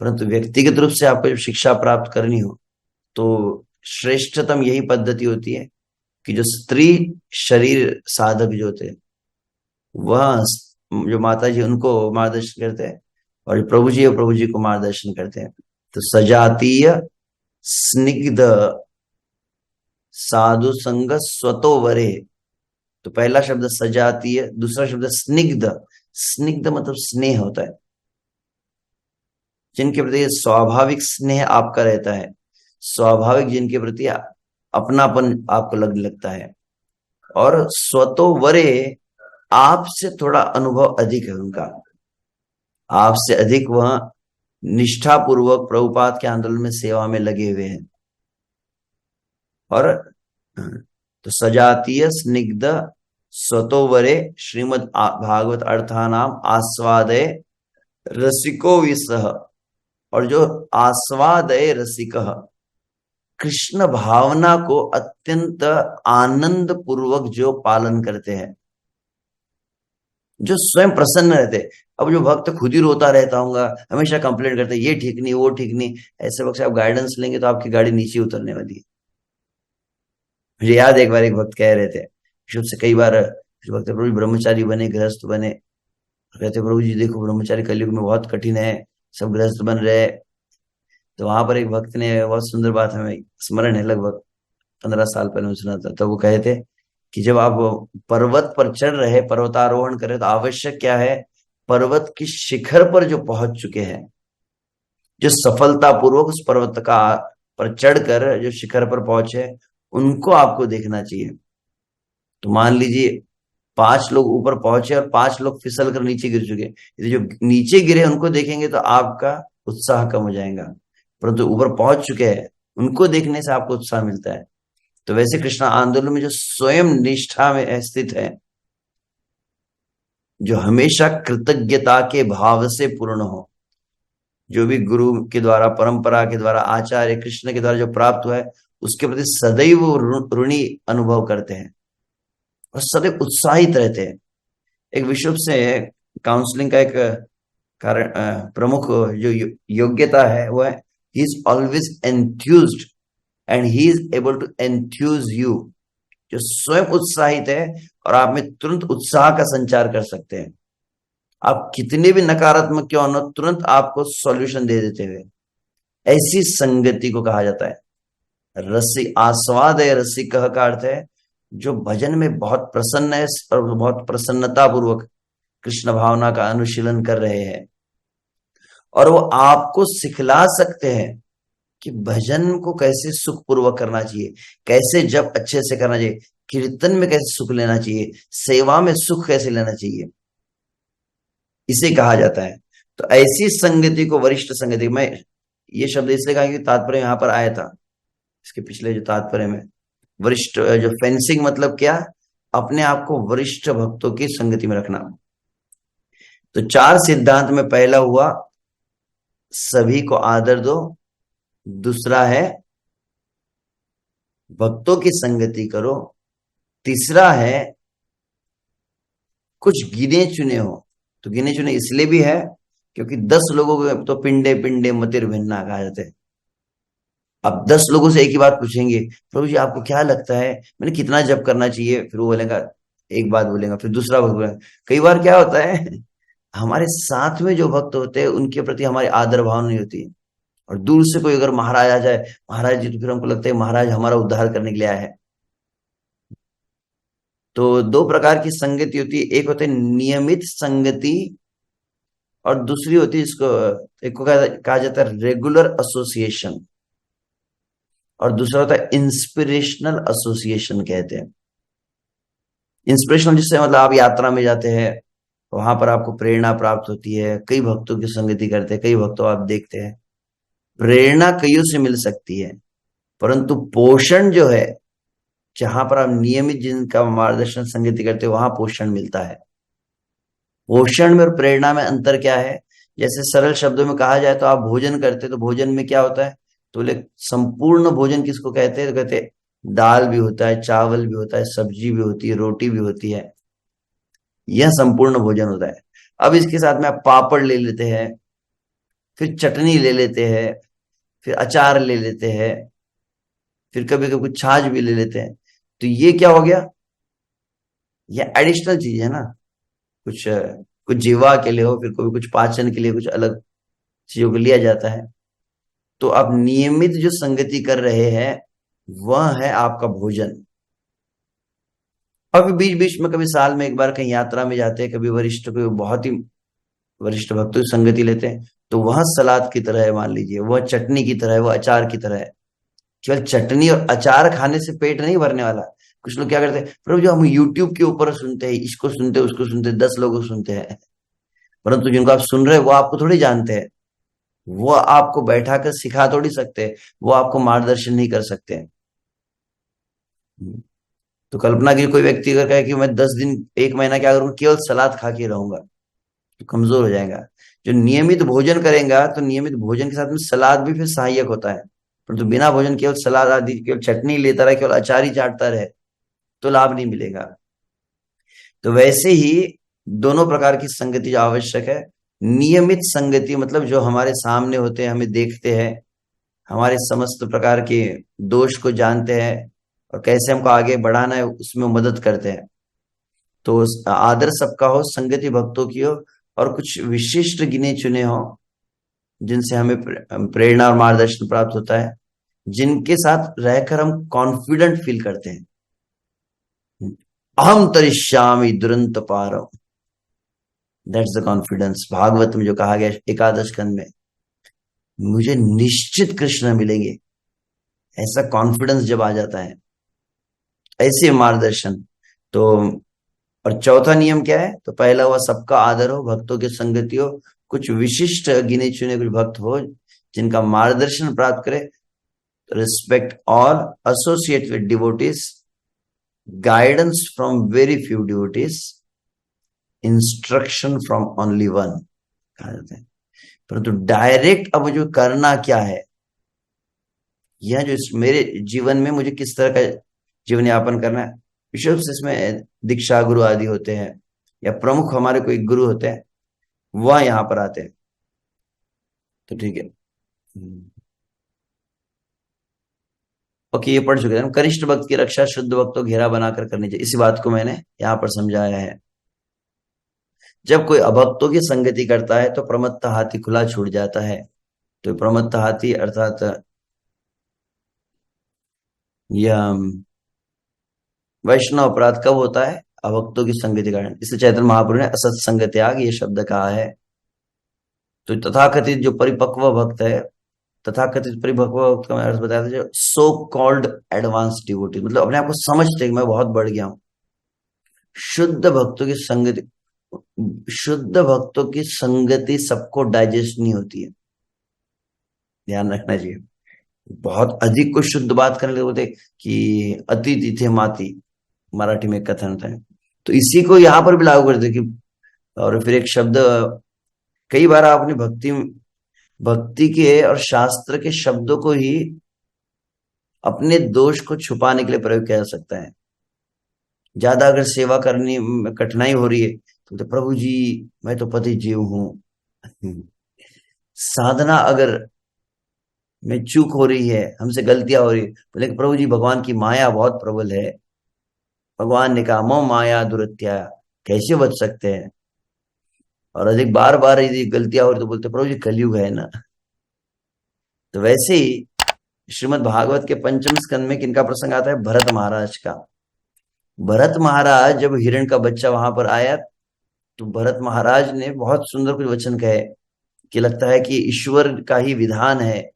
परंतु व्यक्तिगत रूप से आपको जब शिक्षा प्राप्त करनी हो तो श्रेष्ठतम यही पद्धति होती है कि जो स्त्री शरीर साधक जो होते हैं, वह जो माता जी उनको मार्गदर्शन करते हैं, और जो प्रभु जी, प्रभु जी को मार्गदर्शन करते हैं। तो सजातीय स्निग्ध साधु संग स्वतो वरे। तो पहला शब्द सजातीय, दूसरा शब्द स्निग्ध। स्निग्ध मतलब स्नेह होता है, जिनके प्रति स्वाभाविक स्नेह आपका रहता है, स्वाभाविक जिनके प्रति अपनापन आपको लगने लगता है। और स्वतो वरे, आपसे थोड़ा अनुभव अधिक है उनका, आपसे अधिक वह निष्ठा पूर्वक प्रभुपाद के आंदोलन में सेवा में लगे हुए हैं। और तो सजातीय स्निग्ध स्वतोवरे श्रीमद भागवत अर्थानाम आस्वादय रसिको विसह। और जो आस्वादय रसिक, कृष्ण भावना को अत्यंत आनंद पूर्वक जो पालन करते हैं, जो स्वयं प्रसन्न रहते हैं। अब जो भक्त खुद ही रोता रहता होगा, हमेशा कंप्लेंट करते ये ठीक नहीं वो ठीक नहीं, ऐसे वक्त से आप गाइडेंस लेंगे तो आपकी गाड़ी नीचे उतरने वाली है। मुझे याद है एक बार एक भक्त कह रहे थे, शुभ से कई बार भक्त प्रभु जी ब्रह्मचारी बने, गृहस्थ बने, कहते प्रभु जी देखो ब्रह्मचारी कलयुग में बहुत कठिन है, सब गृहस्थ बन रहे हैं। तो वहां पर एक भक्त ने बहुत सुंदर बात हमें स्मरण है, लगभग 15 साल पहले मैं सुना था। तो वो कहे थे कि जब आप पर्वत पर चढ़ रहे, पर्वतारोहण कर रहे, तो आवश्यक क्या है, पर्वत की शिखर पर जो पहुंच चुके हैं, जो सफलता पूर्वक उस पर्वत का पर चढ़कर जो शिखर पर पहुंचे, उनको आपको देखना चाहिए। तो मान लीजिए 5 लोग ऊपर पहुंचे और 5 लोग फिसल कर नीचे गिर चुके, यदि जो नीचे गिरे उनको देखेंगे तो आपका उत्साह कम हो जाएगा, परंतु ऊपर पहुंच चुके हैं उनको देखने से आपको उत्साह मिलता है। तो वैसे कृष्ण आंदोलन में जो स्वयं निष्ठा में स्थित है, जो हमेशा कृतज्ञता के भाव से पूर्ण हो, जो भी गुरु के द्वारा, परंपरा के द्वारा, आचार्य कृष्ण के द्वारा जो प्राप्त हुआ है, उसके प्रति सदैव ऋणी अनुभव करते हैं और सदैव उत्साहित रहते हैं। एक विश्व से काउंसलिंग का एक कारण, प्रमुख जो योग्यता है वो है, he is always enthused and he is able to enthuse you. जो स्वयं उत्साहित है और आप में तुरंत उत्साह का संचार कर सकते हैं। आप कितने भी नकारात्मक क्यों न, तुरंत आपको सॉल्यूशन दे देते हुए, ऐसी संगति को कहा जाता है रसी। आस्वाद है रसिक का अर्थ है जो भजन में बहुत प्रसन्न है और बहुत प्रसन्नता पूर्वक कृष्ण भावना का अनुशीलन कर रहे हैं, और वो आपको सिखला सकते हैं कि भजन को कैसे सुखपूर्वक करना चाहिए, कैसे जब अच्छे से करना चाहिए, कीर्तन में कैसे सुख लेना चाहिए, सेवा में सुख कैसे लेना चाहिए, इसे कहा जाता है। तो ऐसी संगति को वरिष्ठ संगति, मैं ये शब्द इसलिए कहा कि तात्पर्य यहां पर आया था, इसके पिछले जो तात्पर्य में वरिष्ठ, जो फेंसिंग मतलब क्या, अपने आप को वरिष्ठ भक्तों की संगति में रखना। तो 4 सिद्धांत में पहला हुआ सभी को आदर दो, दूसरा है भक्तों की संगति करो, तीसरा है कुछ गिने चुने हो। तो गिने चुने इसलिए भी है क्योंकि 10 लोगों को तो पिंडे पिंडे मतिर भिन्ना कहा जाता है। अब 10 लोगों से एक ही बात पूछेंगे, प्रभु जी आपको क्या लगता है मैंने कितना जप करना चाहिए, फिर वो बोलेगा एक बात बोलेगा, फिर दूसरा भक्त बोलेगा। कई बार क्या होता है, हमारे साथ में जो भक्त होते हैं उनके प्रति हमारी आदर भाव नहीं होती, और दूर से कोई अगर महाराज आ जाए, महाराज जी, तो फिर हमको लगता है महाराज हमारा उद्धार करने के लिए आया है। तो 2 प्रकार की संगति होती है, एक होती है नियमित संगति और दूसरी होती है इसको, एक को कहा जाता है रेगुलर एसोसिएशन, और दूसरा होता है इंस्पिरेशनल एसोसिएशन कहते हैं। इंस्पिरेशनल जिससे मतलब आप यात्रा में जाते हैं, वहां पर आपको प्रेरणा प्राप्त होती है, कई भक्तों की संगति करते हैं, कई भक्तों आप देखते हैं, प्रेरणा कईयों से मिल सकती है, परंतु पोषण जो है, जहां पर आप नियमित जिनका मार्गदर्शन संगति करते हो वहां पोषण मिलता है। पोषण में और प्रेरणा में अंतर क्या है, जैसे सरल शब्दों में कहा जाए तो आप भोजन करते, तो भोजन में क्या होता है, तो बोले संपूर्ण भोजन किसको कहते हैं, तो कहते हैं दाल भी होता है, चावल भी होता है, सब्जी भी होती है, रोटी भी होती है, यह संपूर्ण भोजन होता है। अब इसके साथ में आप पापड़ ले लेते हैं, फिर चटनी ले लेते हैं, फिर अचार ले लेते हैं, फिर कभी कभी कुछ छाछ भी ले लेते हैं, तो ये क्या हो गया, ये एडिशनल चीज है ना, कुछ कुछ जीवा के लिए हो, फिर कभी कुछ पाचन के लिए कुछ अलग चीजों को लिया जाता है। तो आप नियमित जो संगति कर रहे हैं वह है आपका भोजन। और बीच बीच में कभी साल में एक बार कहीं यात्रा में जाते हैं, कभी वरिष्ठ, कोई बहुत ही वरिष्ठ भक्तों की संगति लेते हैं, तो वह सलाद की तरह है, मान लीजिए वह चटनी की तरह है, वह अचार की तरह है। केवल चटनी और अचार खाने से पेट नहीं भरने वाला। कुछ लोग क्या करते हैं, प्रभु जो हम यूट्यूब के ऊपर सुनते हैं, इसको सुनते हैं, उसको सुनते हैं, 10 लोगों को सुनते हैं, परंतु जिनको आप सुन रहे हैं वो आपको थोड़ी जानते हैं, वो आपको बैठा कर सिखा थोड़ी सकते हैं, वो आपको मार्गदर्शन नहीं कर सकते हैं। तो कल्पना की कोई व्यक्ति अगर कहे कि मैं 10 दिन 1 महीना क्या करूंगा, केवल सलाद खा के रहूंगा, तो कमजोर हो जाएगा। जो नियमित भोजन करेगा, तो नियमित भोजन के साथ में सलाद भी फिर सहायक होता है। परंतु बिना भोजन केवल सलाद आदि, केवल चटनी लेता रहे, केवल अचार ही चाटता रहे, तो लाभ नहीं मिलेगा। तो वैसे ही दोनों प्रकार की संगति जो आवश्यक है, नियमित संगति मतलब जो हमारे सामने होते हैं, हमें देखते हैं, हमारे समस्त प्रकार के दोष को जानते हैं और कैसे हमको आगे बढ़ाना है उसमें मदद करते हैं। तो आदर सबका हो, संगति भक्तों की हो, और कुछ विशिष्ट गिने चुने हो जिनसे हमें प्रेरणा और मार्गदर्शन प्राप्त होता है, जिनके साथ रहकर हम कॉन्फिडेंट फील करते हैं। अहम तरिष्यामि दुरंत पारम, दैट्स द कॉन्फिडेंस। भागवत में जो कहा गया एकादश स्कंद में, मुझे निश्चित कृष्ण मिलेंगे, ऐसा कॉन्फिडेंस जब आ जाता है, ऐसे मार्गदर्शन। तो और चौथा नियम क्या है? तो पहला हुआ सबका आदर हो, भक्तों की संगति हो, कुछ विशिष्ट गिने चुने कुछ भक्त हो जिनका मार्गदर्शन प्राप्त करे, रिस्पेक्ट और associate with devotees, guidance from very few devotees, instruction from only one कहा जाता है। परंतु डायरेक्ट अब जो करना क्या है, यह जो मेरे जीवन में मुझे किस तरह का जीवन यापन करना है, विशेष से इसमें दीक्षा गुरु आदि होते हैं या प्रमुख हमारे कोई गुरु होते हैं, वह यहाँ पर आते हैं। तो ठीक है, ओके, ये पढ़ चुके हैं हम। कनिष्ठ भक्त की रक्षा शुद्ध भक्तों घेरा बनाकर करनी चाहिए, इसी बात को मैंने यहाँ पर समझाया है। जब कोई अभक्तों की संगति करता है तो प्रमत्त हाथी खुला छूट जाता है। तो प्रमत्त हाथी अर्थात यह वैष्णव अपराध कब होता है? अभक्तों की संगति कारण। इससे चैतन्य महाप्रभु ने असत संग त्याग ये शब्द कहा है। तो तथाकथित जो परिपक्व भक्त है, तथाकथित परिपक्व भक्त का मैं अर्थ बताया था, जो सो कॉल्ड एडवांस डिवोटी, मतलब अपने आप को समझते कि मैं बहुत बढ़ गया हूं। शुद्ध भक्तों की संगति, शुद्ध भक्तों की संगति सबको डाइजेस्ट नहीं होती है, ध्यान रखना चाहिए। बहुत अधिक को शुद्ध बात करने लगे बोलते कि अति तिथे माती, मराठी में कथन होता है। तो इसी को यहाँ पर भी लागू करते कि, और फिर एक शब्द, कई बार आप अपनी भक्ति के और शास्त्र के शब्दों को ही अपने दोष को छुपाने के लिए प्रयोग किया जा सकता है। ज्यादा अगर सेवा करनी में कठिनाई हो रही है तो प्रभु जी मैं तो पति जीव हूं। साधना अगर में चूक हो रही है, हमसे गलतियां हो रही है, तो लेकिन प्रभु जी भगवान की माया बहुत प्रबल है, भगवान ने कहा मो माया दुरत्या, कैसे बच सकते हैं? और अधिक बार बार यदि गलतियां हो रही तो बोलते प्रभु जी कलयुग है ना। तो वैसे ही श्रीमद् भागवत के पंचम स्कंद में किनका प्रसंग आता है? भरत महाराज का। भरत महाराज जब हिरण का बच्चा वहां पर आया तो भरत महाराज ने बहुत सुंदर कुछ वचन कहे कि लगता है कि ईश्वर का ही विधान है,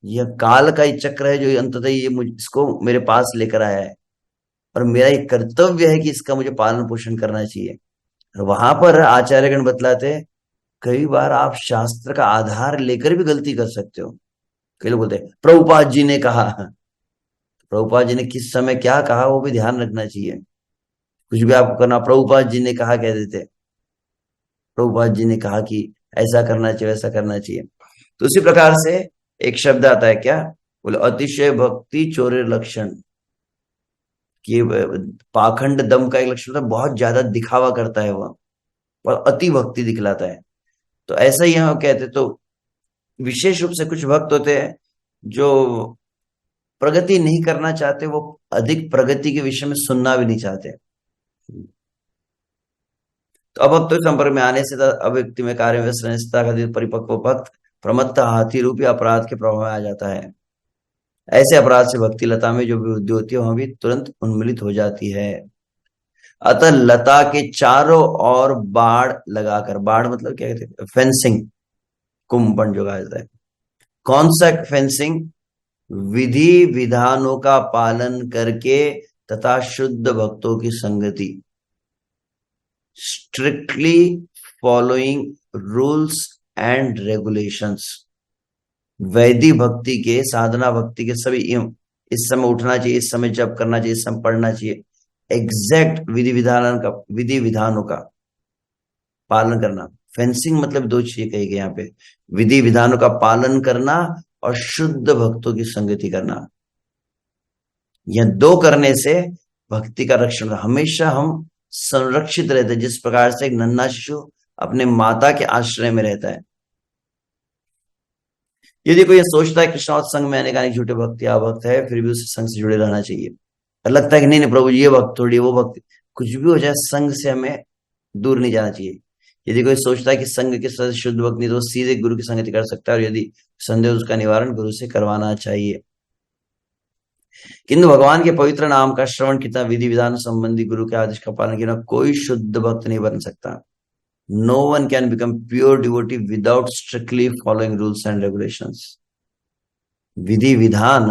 यह काल का ही चक्र है जो अंततः ये इसको मेरे पास लेकर आया है, और मेरा एक कर्तव्य है कि इसका मुझे पालन पोषण करना चाहिए। और वहां पर आचार्यगण बतलाते, कई बार आप शास्त्र का आधार लेकर भी गलती कर सकते हो। कई लोग बोलते हैं प्रभुपाद जी ने कहा, प्रभुपाद जी ने किस समय क्या कहा वो भी ध्यान रखना चाहिए। कुछ भी आपको करना, प्रभुपाद जी ने कहा कह देते, प्रभुपाद जी ने कहा कि ऐसा करना चाहिए वैसा करना चाहिए। तो उसी प्रकार से एक शब्द आता है क्या, बोले अतिशय भक्ति चोरे लक्षण, कि पाखंड दम का एक लक्षण होता है, बहुत ज्यादा दिखावा करता है वह और अति भक्ति दिखलाता है। तो ऐसा ही हम कहते, तो विशेष रूप से कुछ भक्त होते हैं जो प्रगति नहीं करना चाहते, वो अधिक प्रगति के विषय में सुनना भी नहीं चाहते। तो अभक्तों के संपर्क में आने से अव्यक्ति में कार्य व्यसनता परिपक्व भक्त प्रमत्त हाथी रूपी अपराध के प्रभाव में आ जाता है। ऐसे अपराध से भक्ति लता में जो वृद्धि होती है वह भी तुरंत उन्मूलित हो जाती है। अतः लता के चारों ओर बाड़ लगाकर, बाड़ मतलब क्या कहते हैं? फेंसिंग, कुंभन जो कहा जाता है। कौन सा फेंसिंग? विधि विधानों का पालन करके तथा शुद्ध भक्तों की संगति, strictly following rules and regulations. वैदिक भक्ति के, साधना भक्ति के सभी, इस समय उठना चाहिए, इस समय जप करना चाहिए, इस समय पढ़ना चाहिए, एग्जैक्ट विधि विधानों का पालन करना। फेंसिंग मतलब दो चीजें कही गई यहाँ पे, विधि विधानों का पालन करना और शुद्ध भक्तों की संगति करना। यह दो करने से भक्ति का रक्षण, हमेशा हम संरक्षित रहते हैं, जिस प्रकार से एक नन्हा शिशु अपने माता के आश्रय में रहता है। यदि कोई सोचता है कृष्णावत संघ में आने का एक झूठे भक्त या भक्त है, फिर भी उसे संघ से जुड़े रहना चाहिए। और लगता है कि नहीं नहीं प्रभु जी ये भक्त थोड़ी वो भक्त, कुछ भी हो जाए संघ से हमें दूर नहीं जाना चाहिए। यदि कोई सोचता है कि संघ के सदस्य शुद्ध भक्त नहीं, तो सीधे गुरु की संगति कर सकता है, और यदि संदेह उसका निवारण गुरु से करवाना चाहिए। किंतु भगवान के पवित्र नाम का श्रवण कितना विधि विधान संबंधी गुरु के आदेश का पालन किया कोई शुद्ध भक्त नहीं बन सकता। No one can become pure devotee without strictly following rules and regulations. विधि विधान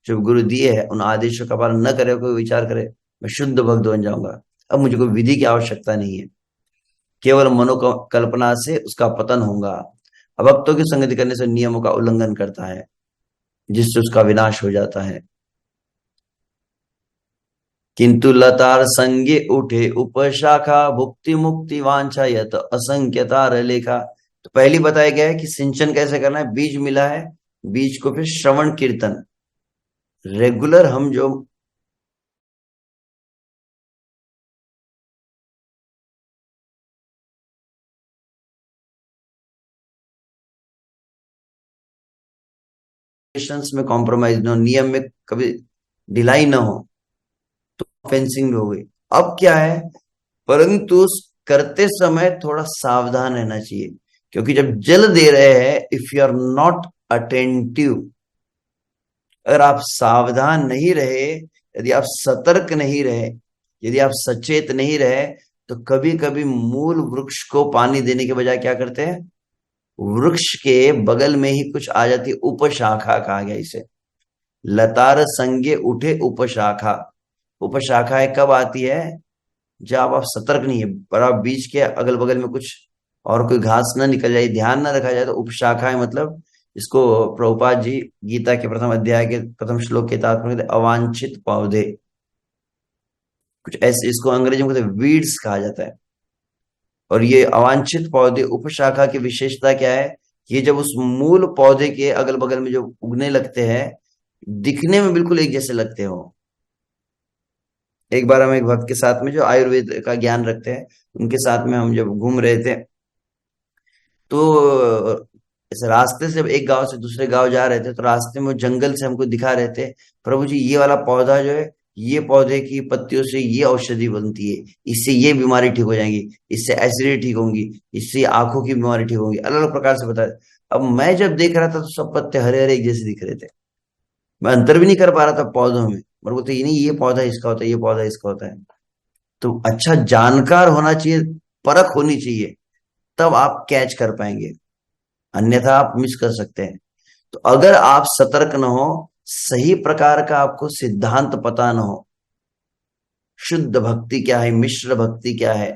जो गुरु दिए है उन आदेशों का पालन न करे, कोई विचार करे मैं शुद्ध भक्त बन जाऊंगा, अब मुझे कोई विधि की आवश्यकता नहीं है, केवल मनोकल्पना से उसका पतन होगा। अब भक्तों की संगति करने से नियमों का उल्लंघन करता है, जिससे उसका विनाश हो जाता है। किंतु लतार संगे उठे उपशाखा भुक्ति मुक्ति वांछा यत असंख्य तार लेखा। तो पहली बताया गया है कि सिंचन कैसे करना है। बीज मिला है, बीज को फिर श्रवण कीर्तन रेगुलर हम जो में कॉम्प्रोमाइज न हो, नियम में कभी ढिलाई ना हो, तो फेंसिंग हो गई। अब क्या है, परंतु करते समय थोड़ा सावधान रहना चाहिए, क्योंकि जब जल दे रहे हैं, if you are not attentive, अगर आप सावधान नहीं रहे, यदि आप सतर्क नहीं रहे, यदि आप सचेत नहीं रहे, तो कभी कभी मूल वृक्ष को पानी देने के बजाय क्या करते हैं, वृक्ष के बगल में ही कुछ आ जाती है, उपशाखा कहा गया इसे। लतार संगे उठे उपशाखा, उपशाखाएं कब आती है, जब आप सतर्क नहीं है, पर आप बीज के अगल बगल में कुछ और कोई घास ना निकल जाए, ध्यान ना रखा जाए, तो उपशाखाएं मतलब इसको प्रभुपाद जी गीता के प्रथम अध्याय के प्रथम श्लोक के तात्पर्य अवांछित पौधे, कुछ ऐसे, इसको अंग्रेजी में कहते हैं वीड्स कहा जाता है। और ये अवांछित पौधे उपशाखा की विशेषता क्या है, ये जब उस मूल पौधे के अगल बगल में जो उगने लगते हैं, दिखने में बिल्कुल एक जैसे लगते हो। एक बार हम एक भक्त के साथ में जो आयुर्वेद का ज्ञान रखते हैं, उनके साथ में हम जब घूम रहे थे, तो इस रास्ते से एक गांव से दूसरे गांव जा रहे थे, तो रास्ते में जंगल से हमको दिखा रहे थे, प्रभु जी ये वाला पौधा जो है, ये पौधे की पत्तियों से ये औषधि बनती है, इससे ये बीमारी ठीक हो जाएंगी, इससे एसिडिटी ठीक होंगी, इससे आंखों की बीमारी ठीक होंगी, अलग अलग प्रकार से बताया। अब मैं जब देख रहा था तो सब पत्ते हरे हरे एक जैसे दिख रहे थे, मैं अंतर भी नहीं कर पा रहा था पौधों में, और बोलते ये नहीं ये पौधा इसका होता है, ये पौधा इसका होता है। तो अच्छा जानकार होना चाहिए, परख होनी चाहिए, तब आप कैच कर पाएंगे, अन्यथा आप मिस कर सकते हैं। तो अगर आप सतर्क न हो, सही प्रकार का आपको सिद्धांत पता न हो, शुद्ध भक्ति क्या है, मिश्र भक्ति क्या है,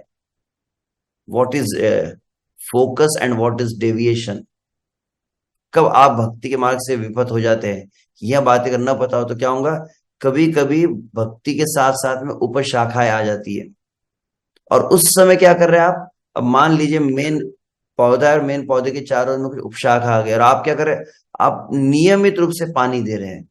what is focus and what is deviation, कब आप भक्ति के मार्ग से विपथ हो जाते हैं, यह बात अगर न पता हो तो क्या होगा, कभी कभी भक्ति के साथ साथ में उपशाखाएं आ जाती है, और उस समय क्या कर रहे हैं आप, अब मान लीजिए मेन पौधा है और मेन पौधे के चारों ओर में कुछ उपशाखा आ गया, और आप क्या कर रहे हैं, आप नियमित रूप से पानी दे रहे हैं,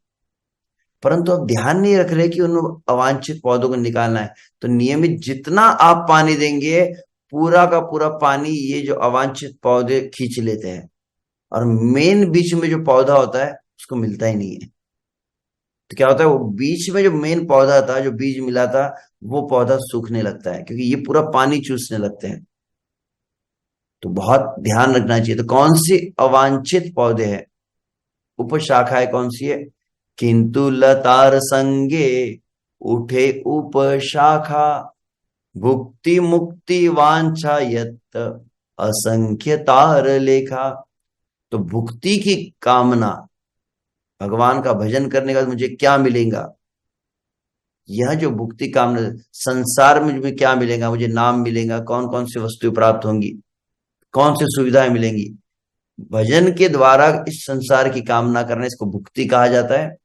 परंतु आप ध्यान नहीं रख रहे कि उन अवांछित पौधों को निकालना है। तो नियमित जितना आप पानी देंगे, पूरा का पूरा पानी ये जो अवांछित पौधे खींच लेते हैं, और मेन बीच में जो पौधा होता है उसको मिलता ही नहीं है। तो क्या होता है, वो बीच में जो मेन पौधा था, जो बीज मिला था, वो पौधा सूखने लगता है, क्योंकि ये पूरा पानी चूसने लगते हैं। तो बहुत ध्यान रखना चाहिए। तो कौन सी अवांछित पौधे हैं, उपशाखाएं कौन सी है, किंतु लतार संगे उठे उपशाखा भुक्ति मुक्ति वांछा यत असंख्य तार लेखा। तो भुक्ति की कामना, भगवान का भजन करने के बाद मुझे क्या मिलेगा, यह जो भुक्ति कामना, संसार में मुझे क्या मिलेगा, मुझे नाम मिलेगा, कौन कौन सी वस्तु प्राप्त होंगी, कौन सी सुविधाएं मिलेंगी, भजन के द्वारा इस संसार की कामना करना, इसको भुक्ति कहा जाता है।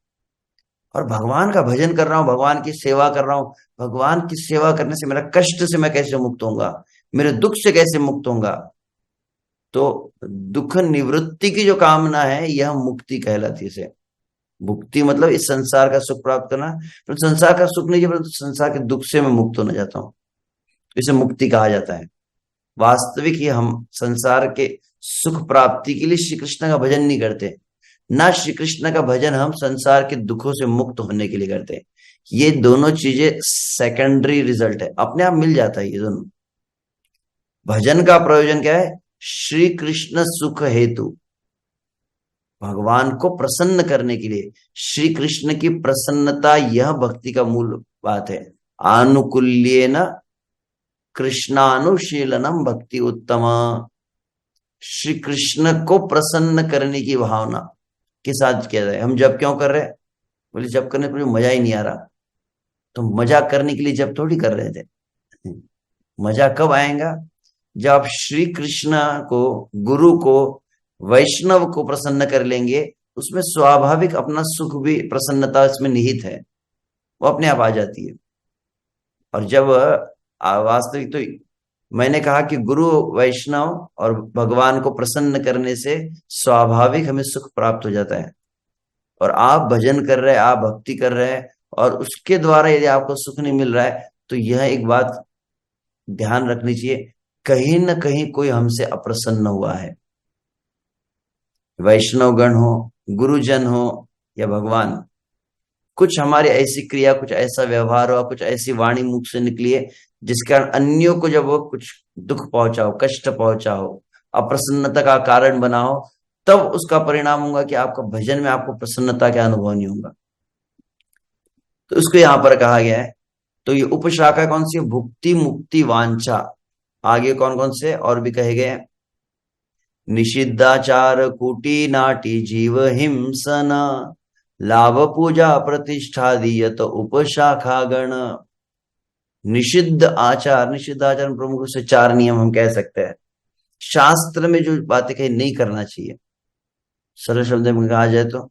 और भगवान का भजन कर रहा हूं, भगवान की सेवा कर रहा हूं, भगवान की सेवा करने से मेरा कष्ट से मैं कैसे मुक्त होऊंगा, मेरे दुख से कैसे मुक्त होऊंगा, तो दुख निवृत्ति की जो कामना है यह मुक्ति कहलाती है। इसे मुक्ति मतलब इस संसार का सुख प्राप्त करना, तो संसार का सुख नहीं, परंतु संसार के दुख से मैं मुक्त होना चाहता हूं, इसे मुक्ति कहा जाता है। वास्तविक ही हम संसार के सुख प्राप्ति के लिए श्री कृष्ण का भजन नहीं करते, ना श्री कृष्ण का भजन हम संसार के दुखों से मुक्त होने के लिए करते हैं। ये दोनों चीजें सेकेंडरी रिजल्ट है, अपने आप मिल जाता है ये दोनों। भजन का प्रयोजन क्या है? श्री कृष्ण सुख हेतु, भगवान को प्रसन्न करने के लिए। श्री कृष्ण की प्रसन्नता, यह भक्ति का मूल बात है। आनुकूल्येन कृष्णानुशीलनम भक्ति उत्तमा। श्री कृष्ण को प्रसन्न करने की भावना के साथ किया जाए। हम जब क्यों कर रहे हैं? बोले जब करने पर मजा ही नहीं आ रहा। तो मजा करने के लिए जब थोड़ी कर रहे थे। मजा कब आएगा? जब आप श्री कृष्ण को, गुरु को, वैष्णव को प्रसन्न कर लेंगे, उसमें स्वाभाविक अपना सुख भी, प्रसन्नता इसमें निहित है, वो अपने आप आ जाती है। और जब वास्तविक, तो मैंने कहा कि गुरु, वैष्णव और भगवान को प्रसन्न करने से स्वाभाविक हमें सुख प्राप्त हो जाता है। और आप भजन कर रहे हैं, आप भक्ति कर रहे हैं, और उसके द्वारा यदि आपको सुख नहीं मिल रहा है, तो यह एक बात ध्यान रखनी चाहिए, कहीं न कहीं कोई हमसे अप्रसन्न हुआ है। वैष्णव गण हो, गुरुजन हो या भगवान, कुछ हमारी ऐसी क्रिया, कुछ ऐसा व्यवहार हुआ, कुछ ऐसी वाणी मुख से निकली है जिसके कारण अन्यों को जब वो कुछ दुख पहुंचा हो, कष्ट पहुंचा हो, अप्रसन्नता का कारण बना हो, तब उसका परिणाम होगा कि आपका भजन में आपको प्रसन्नता का अनुभव नहीं होगा। तो उसको यहां पर कहा गया है। तो ये उपशाखा कौन सी है? भुक्ति मुक्ति वांछा। आगे कौन कौन से और भी कहे गए? निषिद्धाचार कुटी नाटी जीव हिंसन लाभ पूजा प्रतिष्ठा दीयत उपशाखा गण। निषिद्ध आचार, निषिद्ध आचार प्रमुख रूप से 4 नियम हम कह सकते हैं। शास्त्र में जो बातें कही नहीं करना चाहिए, सरल शब्द में कहा जाए तो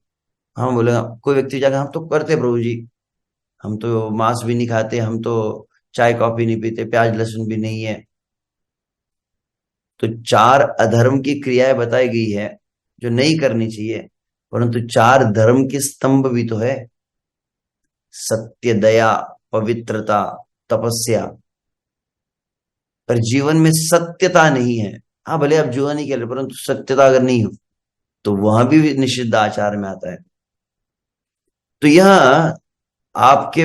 हम बोलेगा, कोई व्यक्ति जाकर हम तो करते प्रभु जी, हम तो मांस भी नहीं खाते, हम तो चाय कॉफी नहीं पीते, प्याज लहसुन भी नहीं है। तो 4 अधर्म की क्रियाएं बताई गई है जो नहीं करनी चाहिए, परंतु 4 धर्म के स्तंभ भी तो है। सत्य, दया, पवित्रता, तपस्या। पर जीवन में सत्यता नहीं है। हाँ, भले आप जुआ नहीं खेल रहे, परंतु सत्यता अगर नहीं हो तो वह भी निषिद्ध आचार में आता है। तो यह आपके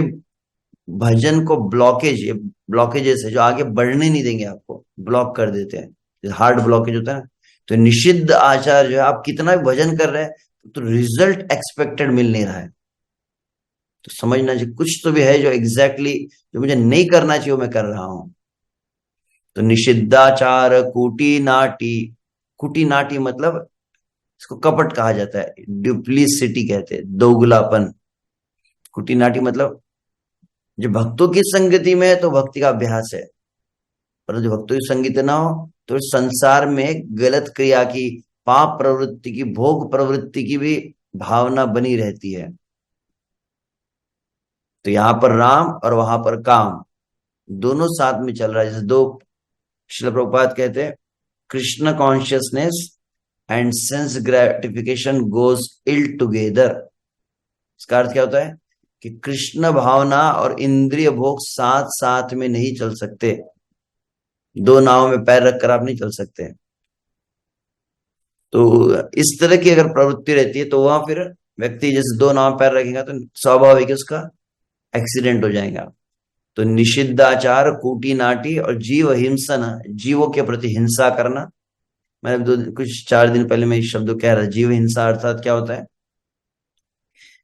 भजन को ब्लॉकेजेस है जो आगे बढ़ने नहीं देंगे, आपको ब्लॉक कर देते हैं, हार्ड ब्लॉकेज होता है ना। तो निषिद्ध आचार जो है, आप कितना भी भजन कर रहे हैं तो रिजल्ट एक्सपेक्टेड मिल नहीं रहा है, तो समझना चाहिए कुछ तो भी है जो एग्जैक्टली जो मुझे नहीं करना चाहिए वो मैं कर रहा हूं। तो निषिद्धाचार कुटी नाटी। कुटी नाटी मतलब इसको कपट कहा जाता है, डुप्लीसिटी कहते हैं, दोगलापन। कुटी नाटी मतलब जो भक्तों की संगति में है तो भक्ति का अभ्यास है, परंतु जो भक्तों की संगति ना हो तो संसार में गलत क्रिया की, पाप प्रवृत्ति की, भोग प्रवृत्ति की भी भावना बनी रहती है। तो यहां पर राम और वहां पर काम दोनों साथ में चल रहा है। जैसे दो, श्रील प्रभुपाद कहते हैं, Krishna consciousness and sense gratification goes ill together. इसका अर्थ क्या होता है कि कृष्ण भावना और इंद्रिय भोग साथ साथ में नहीं चल सकते। 2 नावों में पैर रखकर आप नहीं चल सकते। तो इस तरह की अगर प्रवृत्ति रहती है तो वहां फिर व्यक्ति जैसे 2 नाव में पैर रखेगा तो स्वाभाविक है उसका एक्सीडेंट हो जाएगा। तो निषिद्धाचार, कूटी नाटी और जीव हिंसन, जीवों के प्रति हिंसा करना। मैंने कुछ 4 दिन पहले मैं इस शब्द कह रहा, जीव हिंसा अर्थात क्या होता है?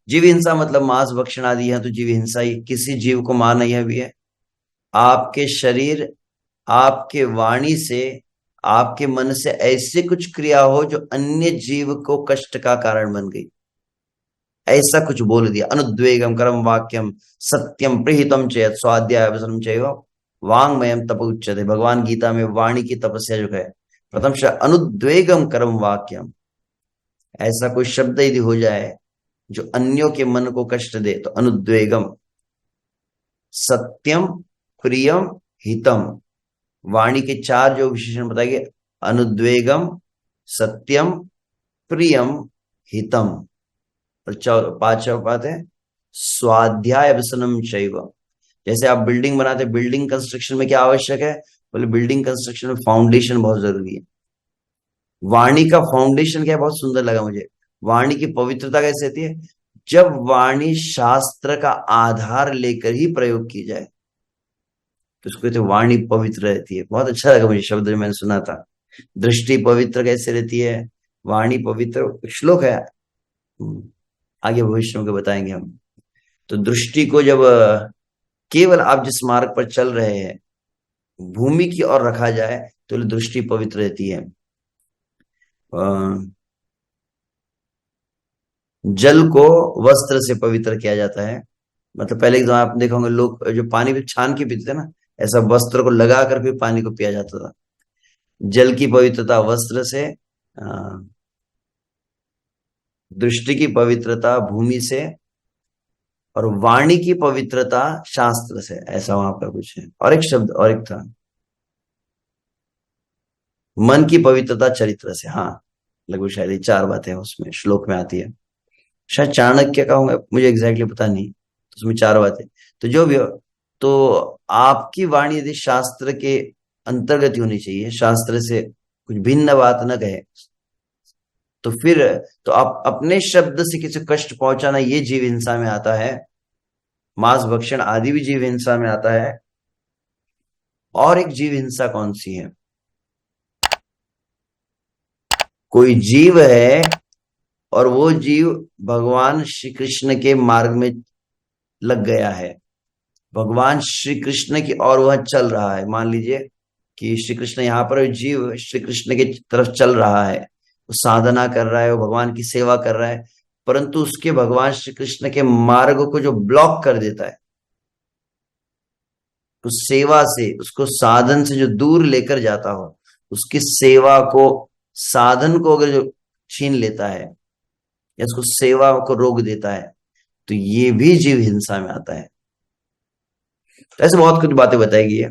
जीव हिंसा मतलब मांस भक्षण आदि है, तो जीव हिंसा ही, किसी जीव को मारना यह भी है। आपके शरीर, आपके वाणी से, आपके मन से ऐसी कुछ क्रिया हो जो अन्य जीव को कष्ट का कारण बन गई, ऐसा कुछ बोल दिया। अनुद्वेगम करम वाक्यम सत्यम प्रहितम चेत स्वाध्याय चैव वांगमयम तप उच्यते। भगवान गीता में वाणी की तपस्या जो है, प्रथम अनुद्वेगम करम वाक्यम, ऐसा कोई शब्द यदि हो जाए जो अन्यों के मन को कष्ट दे तो अनुद्वेगम। सत्यम, प्रियम, हितम, वाणी के 4 जो विशेषण बताए गए, अनुद्वेगम, सत्यम, प्रियम, हितम। और पांचवा बात है स्वाध्याय व्यसनम चैव। जैसे आप बिल्डिंग बनाते, बिल्डिंग कंस्ट्रक्शन में क्या आवश्यक है? बोले बिल्डिंग कंस्ट्रक्शन में फाउंडेशन बहुत जरूरी है। वाणी का फाउंडेशन क्या है? बहुत सुंदर लगा मुझे। वाणी की पवित्रता कैसे होती है? जब वाणी शास्त्र का आधार लेकर ही प्रयोग की जाए तो उसको कहते वाणी पवित्र रहती है। बहुत अच्छा लगा मुझे शब्द जो मैंने सुना था। दृष्टि पवित्र कैसे रहती है? वाणी पवित्र। श्लोक है, आगे भविष्य में बताएंगे हम। तो दृष्टि को जब केवल आप जिस मार्ग पर चल रहे हैं भूमि की ओर रखा जाए तो दृष्टि पवित्र रहती है। जल को वस्त्र से पवित्र किया जाता है। मतलब पहले एकदम आप देखोगे लोग जो पानी भी छान के पीते थे ना, ऐसा वस्त्र को लगा कर फिर पानी को पिया जाता था। जल की पवित्रता वस्त्र से, दृष्टि की पवित्रता भूमि से, और वाणी की पवित्रता शास्त्र से। ऐसा वहां पर कुछ है। और एक शब्द और एक था, मन की पवित्रता चरित्र से। हाँ, लगभग शायद ये चार बातें उसमें श्लोक में आती है। शायद चाणक्य का होगा, मुझे एग्जैक्टली पता नहीं। उसमें चार बातें। तो जो भी हो, तो आपकी वाणी यदि शास्त्र के अंतर्गत ही होनी चाहिए, शास्त्र से कुछ भिन्न बात न कहे, तो फिर तो आप अपने शब्द से किसी को कष्ट पहुंचाना ये जीव हिंसा में आता है। मांस भक्षण आदि भी जीव हिंसा में आता है। और एक जीव हिंसा कौन सी है? कोई जीव है और वो जीव भगवान श्री कृष्ण के मार्ग में लग गया है, भगवान श्री कृष्ण की और वह चल रहा है। मान लीजिए कि श्री कृष्ण यहाँ पर, जीव श्री कृष्ण की तरफ चल रहा है, वो साधना कर रहा है, वो भगवान की सेवा कर रहा है, परंतु उसके भगवान श्री कृष्ण के मार्ग को जो ब्लॉक कर देता है, उस सेवा से, उसको साधन से जो दूर लेकर जाता हो, उसकी सेवा को, साधन को अगर जो छीन लेता है या उसको सेवा को रोक देता है, तो ये भी जीव हिंसा में आता है। तो ऐसे बहुत कुछ बातें बताई गई है।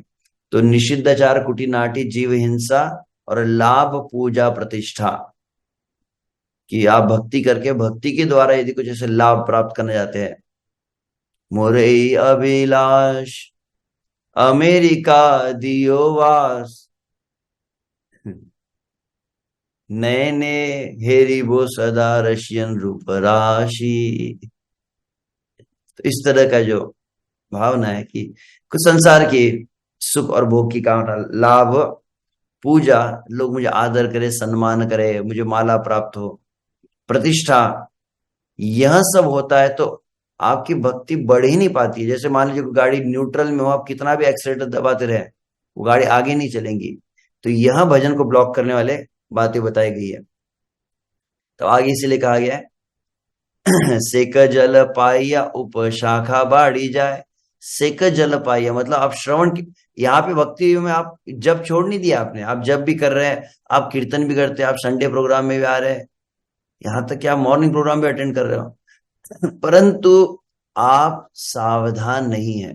तो निषिद्धाचार, कुटी नाटी, जीव हिंसा और लाभ पूजा प्रतिष्ठा, कि आप भक्ति करके, भक्ति के द्वारा यदि कुछ ऐसे लाभ प्राप्त करने जाते हैं। मोरे अभिलाष अमेरिका दियो वास, नए ने हेरी वो सदा रशियन रूप राशि। तो इस तरह का जो भावना है कि कुछ संसार के सुख और भोग की कामना, लाभ, पूजा, लोग मुझे आदर करे, सम्मान करे, मुझे माला प्राप्त हो, प्रतिष्ठा, यह सब होता है तो आपकी भक्ति बढ़ ही नहीं पाती है। जैसे मान लीजिए गाड़ी न्यूट्रल में हो, आप कितना भी एक्सीलेटर दबाते रहे, वो गाड़ी आगे नहीं चलेंगी। तो यह भजन को ब्लॉक करने वाले बातें बताई गई है। तो आगे इसीलिए कहा गया है सेक जल पाइया उप शाखा बाड़ी जाए। सेक जल पाइया मतलब आप श्रवण, यहाँ पे भक्ति में आप जब छोड़ नहीं दिया आपने, आप जब भी कर रहे हैं, आप कीर्तन भी करते हैं, आप संडे प्रोग्राम में भी आ रहे हैं, यहाँ तक कि आप मॉर्निंग प्रोग्राम भी अटेंड कर रहे हो, परंतु आप सावधान नहीं है,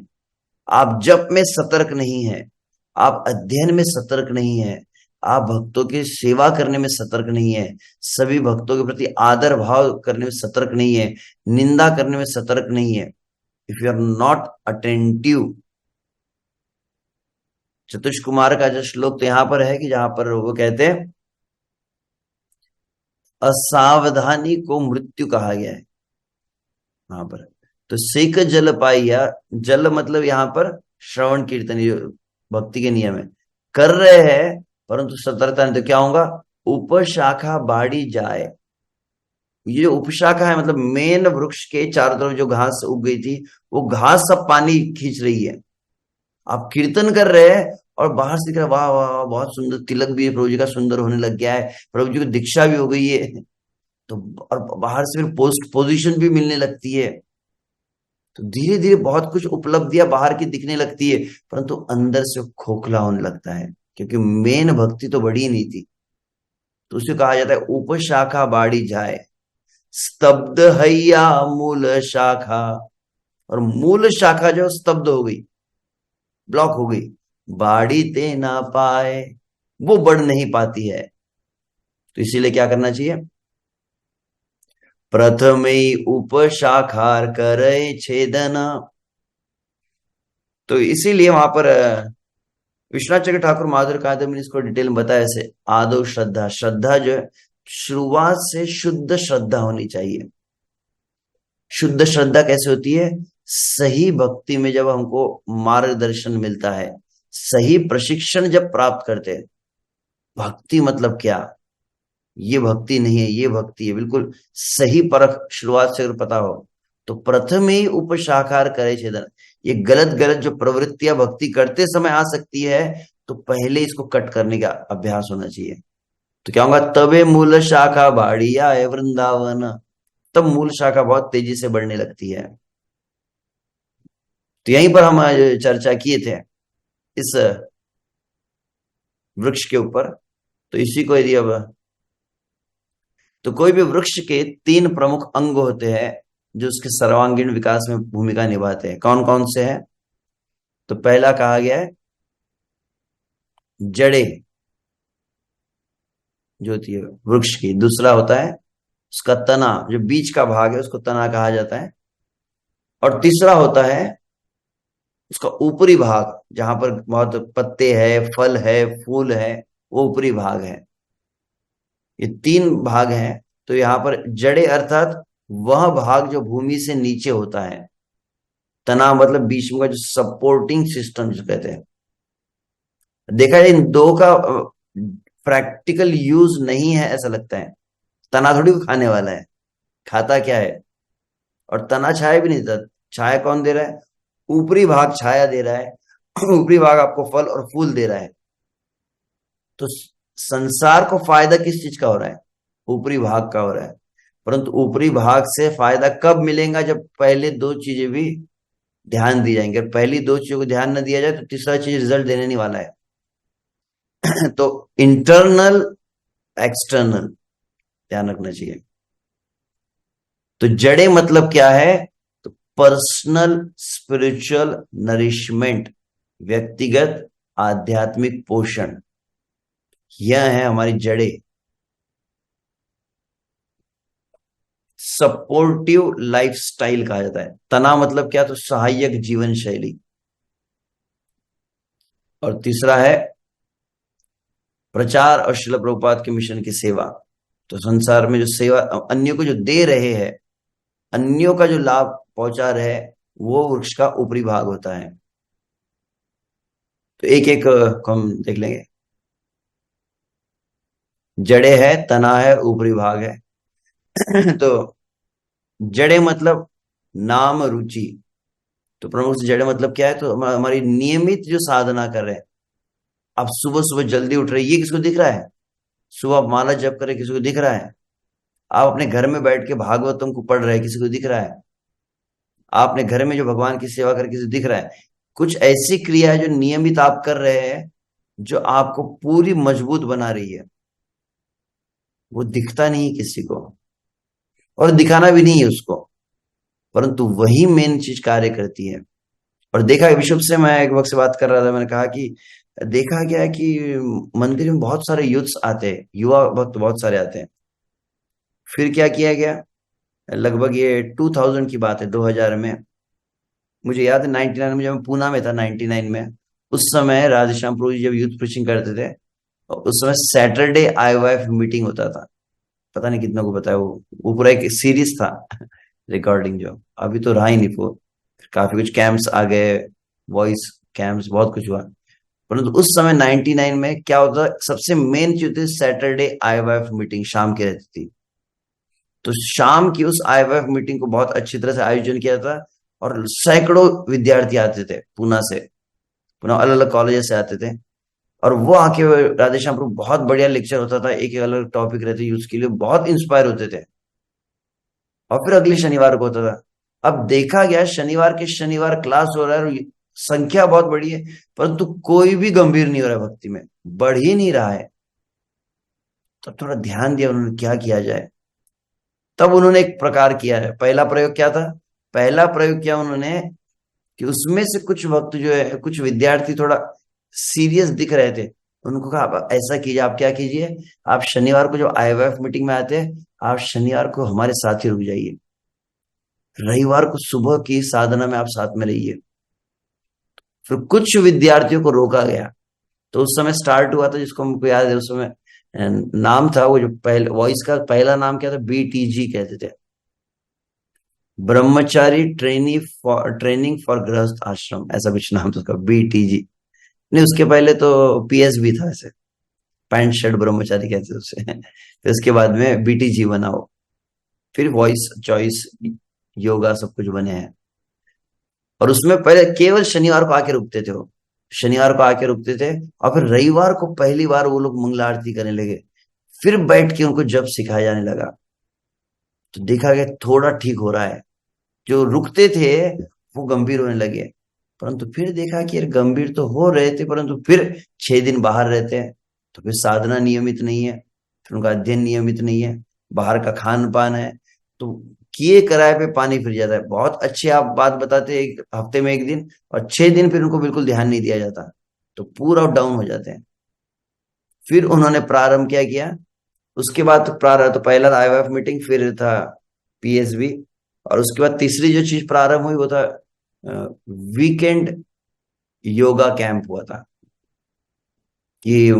आप जप में सतर्क नहीं है, आप अध्ययन में सतर्क नहीं है, आप भक्तों की सेवा करने में सतर्क नहीं है, सभी भक्तों के प्रति आदर भाव करने में सतर्क नहीं है, निंदा करने में सतर्क नहीं है। If you are not attentive. Chatush Kumar का जो श्लोक तो यहां पर है कि जहां पर वो कहते हैं असावधानी को मृत्यु कहा गया है वहां पर। तो सेक जल पाइया, जल मतलब यहां पर श्रवण कीर्तन, भक्ति के नियम है, कर रहे हैं परंतु सतर्कता नहीं, तो क्या होगा? उपशाखा बाड़ी जाए। ये जो उपशाखा है मतलब मेन वृक्ष के चारों तरफ जो घास उग गई थी, वो घास सब पानी खींच रही है। आप कीर्तन कर रहे हैं और बाहर से दिख रहा, वाह वाह वाह, बहुत सुंदर, तिलक भी प्रभु जी का सुंदर होने लग गया है, प्रभु जी को दीक्षा भी हो गई है, तो और बाहर से फिर पोस्ट पोजीशन भी मिलने लगती है। तो धीरे धीरे बहुत कुछ उपलब्धियां बाहर की दिखने लगती है, परंतु अंदर से खोखला होने लगता है, क्योंकि मेन भक्ति तो बढ़ी नहीं थी। तो उसे कहा जाता है उपशाखा बाड़ी जाए, स्तब्ध हैया मूल शाखा। और मूल शाखा जो स्तब्ध हो गई, ब्लॉक हो गई, बाड़ी ते ना पाए। वो बढ़ नहीं पाती है। तो इसीलिए क्या करना चाहिए? प्रथमे उपशाखार करे छेदन। तो इसीलिए वहां पर विश्वनाथ चक्र ठाकुर माधुर कादम्बरी ने इसको डिटेल में बताया। ऐसे आदो श्रद्धा, श्रद्धा जो है शुरुआत से शुद्ध श्रद्धा होनी चाहिए। शुद्ध श्रद्धा कैसे होती है? सही भक्ति में जब हमको मार्गदर्शन मिलता है, सही प्रशिक्षण जब प्राप्त करते हैं। भक्ति मतलब क्या? ये भक्ति नहीं है, ये भक्ति है, बिल्कुल सही परख शुरुआत से अगर पता हो तो प्रथम ही उपशाखार करे छेदन। ये गलत गलत जो प्रवृत्तियां भक्ति करते समय आ सकती है, तो पहले इसको कट करने का अभ्यास होना चाहिए। तो क्या होगा? तबे मूल शाखा बाढ़िया है वृंदावन। तब मूल शाखा बहुत तेजी से बढ़ने लगती है। तो यहीं पर हम आज चर्चा किए थे इस वृक्ष के ऊपर। तो इसी को यदि अब, तो कोई भी वृक्ष के 3 प्रमुख अंग होते हैं जो उसके सर्वांगीण विकास में भूमिका निभाते हैं। कौन कौन से हैं? तो पहला कहा गया है जड़े जो होती है वृक्ष की। दूसरा होता है उसका तना, जो बीच का भाग है उसको तना कहा जाता है। और तीसरा होता है उसका ऊपरी भाग, जहां पर बहुत पत्ते हैं, फल है, फूल है, वो ऊपरी भाग है। ये 3 भाग हैं। तो यहाँ पर जड़े अर्थात वह भाग जो भूमि से नीचे होता है। तना मतलब बीच में का जो सपोर्टिंग सिस्टम जो कहते हैं। देखा जाए इन दो का प्रैक्टिकल यूज नहीं है ऐसा लगता है। तना थोड़ी को खाने वाला है, खाता क्या है? और तना छाया भी नहीं देता। छाया कौन दे रहा है? ऊपरी भाग छाया दे रहा है। ऊपरी भाग आपको फल और फूल दे रहा है। तो संसार को फायदा किस चीज का हो रहा है? ऊपरी भाग का हो रहा है। परंतु ऊपरी भाग से फायदा कब मिलेगा? जब पहले 2 चीजें भी ध्यान दी जाएंगे। पहली 2 चीजों को ध्यान न दिया जाए तो तीसरा चीज रिजल्ट देने नहीं वाला है। तो इंटरनल एक्सटर्नल ध्यान रखना चाहिए। तो जड़े मतलब क्या है? तो पर्सनल स्पिरिचुअल नरिशमेंट, व्यक्तिगत आध्यात्मिक पोषण, यह है हमारी जड़े। सपोर्टिव लाइफस्टाइल कहा जाता है। तना मतलब क्या? तो सहायक जीवन शैली। और तीसरा है प्रचार और शिल प्रभुपाद के मिशन की सेवा। तो संसार में जो सेवा अन्यों को जो दे रहे हैं, अन्यों का जो लाभ पहुंचा रहे हैं, वो वृक्ष का ऊपरी भाग होता है। तो एक एक हम देख लेंगे। जड़े है, तना है, ऊपरी भाग है। तो जड़े मतलब नाम रुचि। तो प्रमुख से जड़े मतलब क्या है? तो हमारी नियमित जो साधना कर रहे हैं। आप सुबह सुबह जल्दी उठ रहे हैं, ये किसको दिख रहा है? सुबह आप माला जप कर रहे, किसी को दिख रहा है? आप अपने घर में बैठ के भागवतम को पढ़ रहे हैं, किसी को दिख रहा है? आप अपने घर में जो भगवान की सेवा कर, किसी को दिख रहा है? कुछ ऐसी क्रिया है जो नियमित आप कर रहे हैं, जो आपको पूरी मजबूत बना रही है। वो दिखता नहीं है किसी को, और दिखाना भी नहीं है उसको, परंतु वही मेन चीज कार्य करती है। और देखा विशुभ से, मैं एक वक्त से बात कर रहा था, मैंने कहा कि देखा गया है कि मंदिर में बहुत सारे यूथ्स आते हैं, युवा भक्त बहुत सारे आते हैं। फिर क्या किया गया? लगभग ये 2000 की बात है, 2000 में। मुझे याद है 99 में जब मैं पूना में था, 99 में, उस समय राधेश्याम प्रभु जी जब यूथ प्रीचिंग करते थे, और उस समय सैटरडे आईवाईएफ मीटिंग होता था। पता नहीं कितना को पता है, वो पूरा एक सीरीज था रिकॉर्डिंग, जो अभी तो रहा ही नहीं। वो काफी कुछ कैंप्स आ गए, वॉइस कैंप्स, बहुत कुछ हुआ। परंतु उस समय 99 में क्या होता, सबसे मेन चीज होती सैटरडे आईवाईएफ मीटिंग शाम की रहती थी। तो शाम की उस आईवाईएफ मीटिंग को बहुत अच्छी तरह से आयोजन किया था, और सैकड़ों विद्यार्थी आते थे पूना से, पूना अलग अलग कॉलेज से आते थे। और वो आके राधेश्याम प्रभु बहुत बढ़िया लेक्चर होता था, एक एक अलग टॉपिक रहते यूथ के लिए, बहुत इंस्पायर होते थे। और फिर अगले शनिवार को होता था। अब देखा गया शनिवार के शनिवार क्लास हो रहा है, और संख्या बहुत बड़ी है, परंतु कोई भी गंभीर नहीं हो रहा है भक्ति में, बढ़ ही नहीं रहा है। तो थोड़ा ध्यान दिया उन्होंने, क्या किया जाए। तब उन्होंने एक प्रकार किया है। पहला प्रयोग क्या था? पहला प्रयोग किया उन्होंने कि उसमें से कुछ भक्त जो है, कुछ विद्यार्थी थोड़ा सीरियस दिख रहे थे, उनको कहा आप ऐसा कीजिए, आप क्या कीजिए, आप शनिवार को जब आईवाईएफ मीटिंग में आते हैं, आप शनिवार को हमारे साथ ही रुक जाइए, रविवार को सुबह की साधना में आप साथ में रहिए। फिर कुछ विद्यार्थियों को रोका गया। तो उस समय स्टार्ट हुआ था, जिसको हमको याद है, उस समय नाम था वो, जो पहले वॉइस का पहला नाम क्या था, BTG कहते थे, ब्रह्मचारी ट्रेनिंग फॉर गृहस्थ आश्रम, ऐसा कुछ नाम था उसका, BTG। नहीं, उसके पहले तो PSB था, ऐसे पैंट शर्ट ब्रह्मचारी कहते थे उसे। फिर उसके बाद में BTG बना वो, फिर वॉइस चॉइस योगा सब कुछ बने हैं। और उसमें पहले केवल शनिवार को आके रुकते थे वो, शनिवार को आके रुकते थे, और फिर रविवार को पहली बार वो लोग मंगला आरती करने लगे। फिर बैठ के उनको जब सिखाया जाने लगा, तो देखा गया थोड़ा ठीक हो रहा है। जो रुकते थे वो गंभीर होने लगे, परंतु फिर देखा कि यार गंभीर तो हो रहे थे, परंतु फिर 6 दिन बाहर रहते हैं, तो फिर साधना नियमित नहीं है, फिर उनका अध्ययन नियमित नहीं है, बाहर का खान पान है, तो किए कराए पे पानी फिर जाता है। बहुत अच्छे आप बात बताते हैं एक हफ्ते में एक दिन, और 6 दिन फिर उनको बिल्कुल ध्यान नहीं दिया जाता, तो पूरा डाउन हो जाते हैं। फिर उन्होंने प्रारंभ क्या किया, उसके बाद तो प्रारंभ तो पहला आईवाईएफ मीटिंग, फिर था PSB, और उसके बाद तीसरी जो चीज प्रारंभ हुई वो था वीकेंड योगा कैंप हुआ था। कि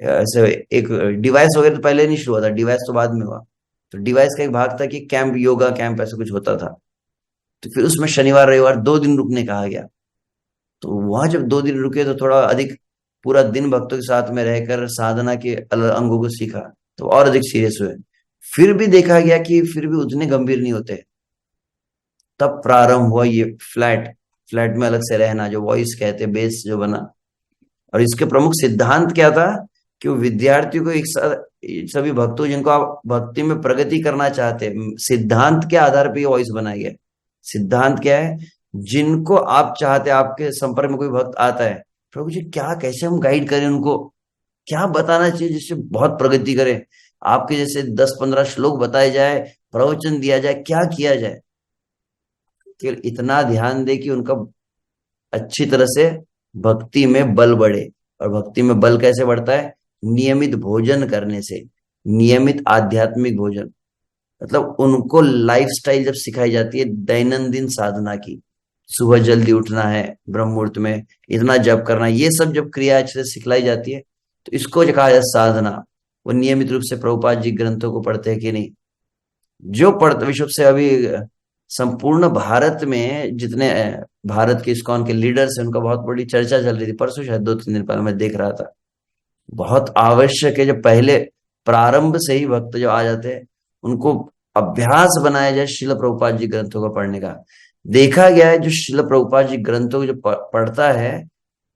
ऐसे एक डिवाइस वगैरह तो पहले नहीं शुरू हुआ था, डिवाइस तो बाद में हुआ। तो डिवाइस का एक भाग था कि कैंप, योगा कैंप ऐसा कुछ होता था। तो फिर उसमें शनिवार रविवार 2 दिन रुकने कहा गया। तो वहां जब 2 दिन रुके तो थोड़ा अधिक, पूरा दिन भक्तों के साथ में रहकर साधना के अलग अंगों को सीखा, तो और अधिक सीरियस हुए। फिर भी देखा गया कि फिर भी उतने गंभीर नहीं होते। तब प्रारंभ हुआ ये फ्लैट फ्लैट में अलग से रहना, जो वॉइस कहते, बेस जो बना। और इसके प्रमुख सिद्धांत क्या था, कि वो विद्यार्थियों को एक साथ, सभी भक्तों जिनको आप भक्ति में प्रगति करना चाहते हैं, सिद्धांत के आधार पर ये वॉइस बनाया गया। सिद्धांत क्या है, जिनको आप चाहते हैं, आपके संपर्क में कोई भक्त आता है, प्रभु जी क्या, कैसे हम गाइड करें उनको, क्या बताना चाहिए जिससे बहुत प्रगति करे, आपके जैसे 10-15 श्लोक बताए जाए, प्रवचन दिया जाए, क्या किया जाए। केवल इतना ध्यान दे कि उनका अच्छी तरह से भक्ति में बल बढ़े। और भक्ति में बल कैसे बढ़ता है, नियमित भोजन करने से, नियमित आध्यात्मिक भोजन, मतलब उनको लाइफस्टाइल जब सिखाई जाती है दैनंदिन साधना की, सुबह जल्दी उठना है, ब्रह्म मुहूर्त में इतना जप करना, ये सब जब क्रिया अच्छे से सिखलाई जाती है, तो इसको जो कहा जाए साधना। वो नियमित रूप से प्रभुपाद जी ग्रंथों को पढ़ते हैं कि नहीं, जो पढ़ते विश्व से अभी संपूर्ण भारत में जितने भारत के इस्कॉन के लीडर्स हैं, उनका बहुत बड़ी चर्चा चल रही थी परसों, शायद 2-3 दिन पहले मैं देख रहा था। बहुत आवश्यक है, जब पहले प्रारंभ से ही भक्त जो आ जाते हैं, उनको अभ्यास बनाया जाए शिल प्रभुपाद जी ग्रंथों को पढ़ने का। देखा गया है जो शिल प्रभुपाद जी ग्रंथों को जो पढ़ता है,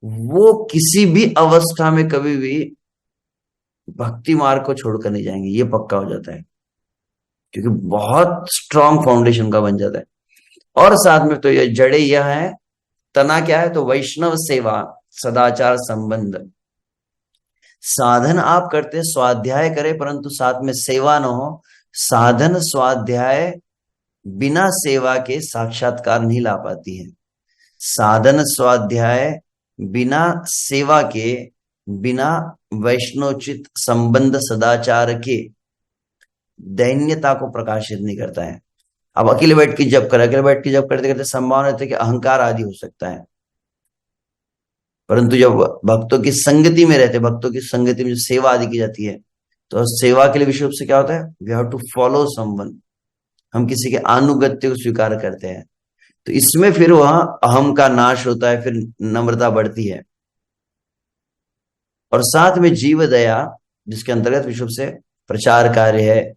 वो किसी भी अवस्था में कभी भी भक्ति मार्ग को छोड़कर नहीं जाएंगे, ये पक्का हो जाता है, क्योंकि बहुत स्ट्रांग फाउंडेशन का बन जाता है। और साथ में तो ये जड़े यह है, तना क्या है, तो वैष्णव सेवा, सदाचार संबंध। साधन आप करते, स्वाध्याय करें, परंतु साथ में सेवा न हो। साधन स्वाध्याय बिना सेवा के साक्षात्कार नहीं ला पाती है। साधन स्वाध्याय बिना सेवा के, बिना वैष्णोचित संबंध सदाचार के दैन्यता को प्रकाशित नहीं करता है। अब अकेले बैठ के जप कर, अकेले बैठ के जप करते करते संभावना रहती है कि अहंकार आदि हो सकता है, परंतु जब भक्तों की संगति में रहते, भक्तों की संगति में जो सेवा आदि की जाती है, तो सेवा के लिए विशेष रूप से क्या होता है, we have to follow someone, हम किसी के अनुगत्य को स्वीकार करते हैं। तो इसमें फिर वहां अहम का नाश होता है, फिर नम्रता बढ़ती है। और साथ में जीव दया, जिसके अंतर्गत विशेष रूप से प्रचार कार्य है,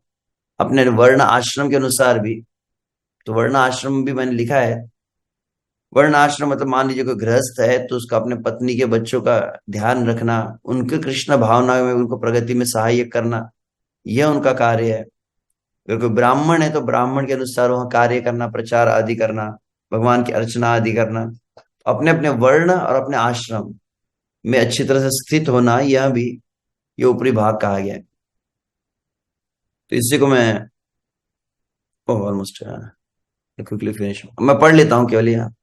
अपने वर्ण आश्रम के अनुसार भी। तो वर्ण आश्रम भी मैंने लिखा है। वर्ण आश्रम मतलब मान लीजिए कोई गृहस्थ है, तो उसका अपने पत्नी के बच्चों का ध्यान रखना, उनके कृष्ण भावना में उनको प्रगति में सहायक करना, यह उनका कार्य है। अगर कोई ब्राह्मण है तो ब्राह्मण के अनुसार वहां कार्य करना, प्रचार आदि करना, भगवान की अर्चना आदि करना। अपने अपने वर्ण और अपने आश्रम में अच्छी तरह से स्थित होना, यह भी ये ऊपरी भाग कहा गया है। तो इसी को मैं ऑलमोस्ट क्विकली फिनिश, मैं पढ़ लेता हूँ केवल यहाँ।